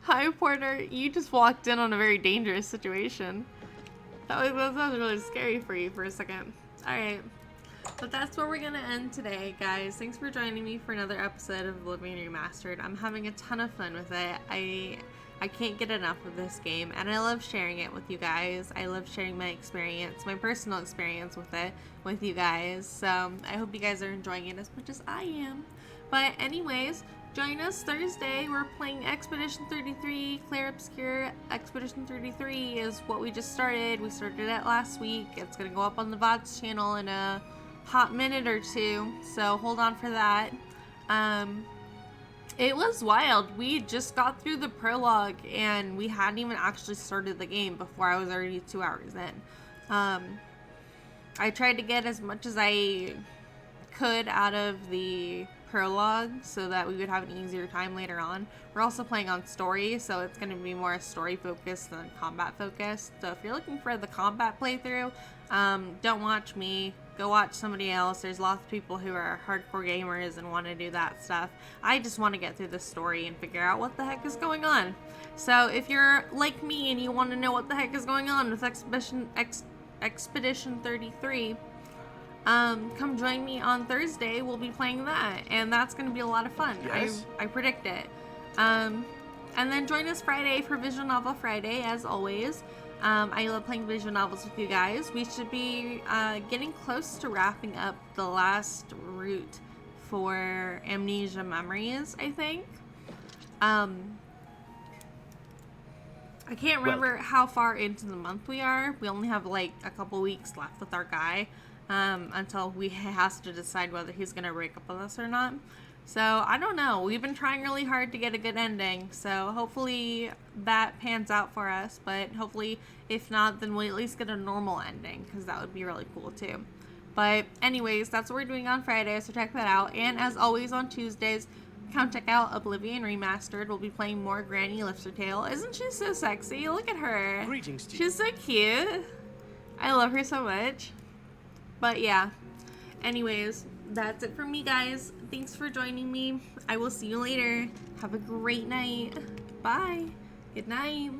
A: Hi, Porter. You just walked in on a very dangerous situation. That was really scary for you for a second. Alright. But that's where we're going to end today, guys. Thanks for joining me for another episode of Oblivion Remastered. I'm having a ton of fun with it. I can't get enough of this game, and I love sharing it with you guys. I love sharing my experience, my personal experience with it, with you guys. So I hope you guys are enjoying it as much as I am. But anyways, join us Thursday. We're playing Expedition 33, Clair Obscure. Expedition 33 is what we just started. We started it last week. It's going to go up on the VODs channel in a hot minute or two, so hold on for that. It was wild. We just got through the prologue and we hadn't even actually started the game before I was already 2 hours in. I tried to get as much as I could out of the prologue so that we would have an easier time later on. We're also playing on story, so it's going to be more story focused than combat focused. So if you're looking for the combat playthrough, don't watch me. Go watch somebody else. There's lots of people who are hardcore gamers and want to do that stuff. I just want to get through the story and figure out what the heck is going on. So if you're like me and you want to know what the heck is going on with Expedition 33, come join me on Thursday. We'll be playing that, and that's going to be a lot of fun.
L: Yes.
A: I predict it. And then join us Friday for Visual Novel Friday, as always. I love playing visual novels with you guys. We should be getting close to wrapping up the last route for Amnesia Memories, I think. I can't remember how far into the month we are. We only have like a couple weeks left with our guy until he has to decide whether he's going to break up with us or not. So, I don't know. We've been trying really hard to get a good ending, so hopefully that pans out for us, but hopefully, if not, then we'll at least get a normal ending, because that would be really cool, too. But anyways, that's what we're doing on Friday, so check that out. And as always, on Tuesdays, come check out Oblivion Remastered. We'll be playing more Granny Liftertail. Isn't she so sexy? Look at her.
L: Greetings to you.
A: She's so cute. I love her so much. But yeah, anyways, that's it for me, guys. Thanks for joining me. I will see you later. Have a great night. Bye. Good night.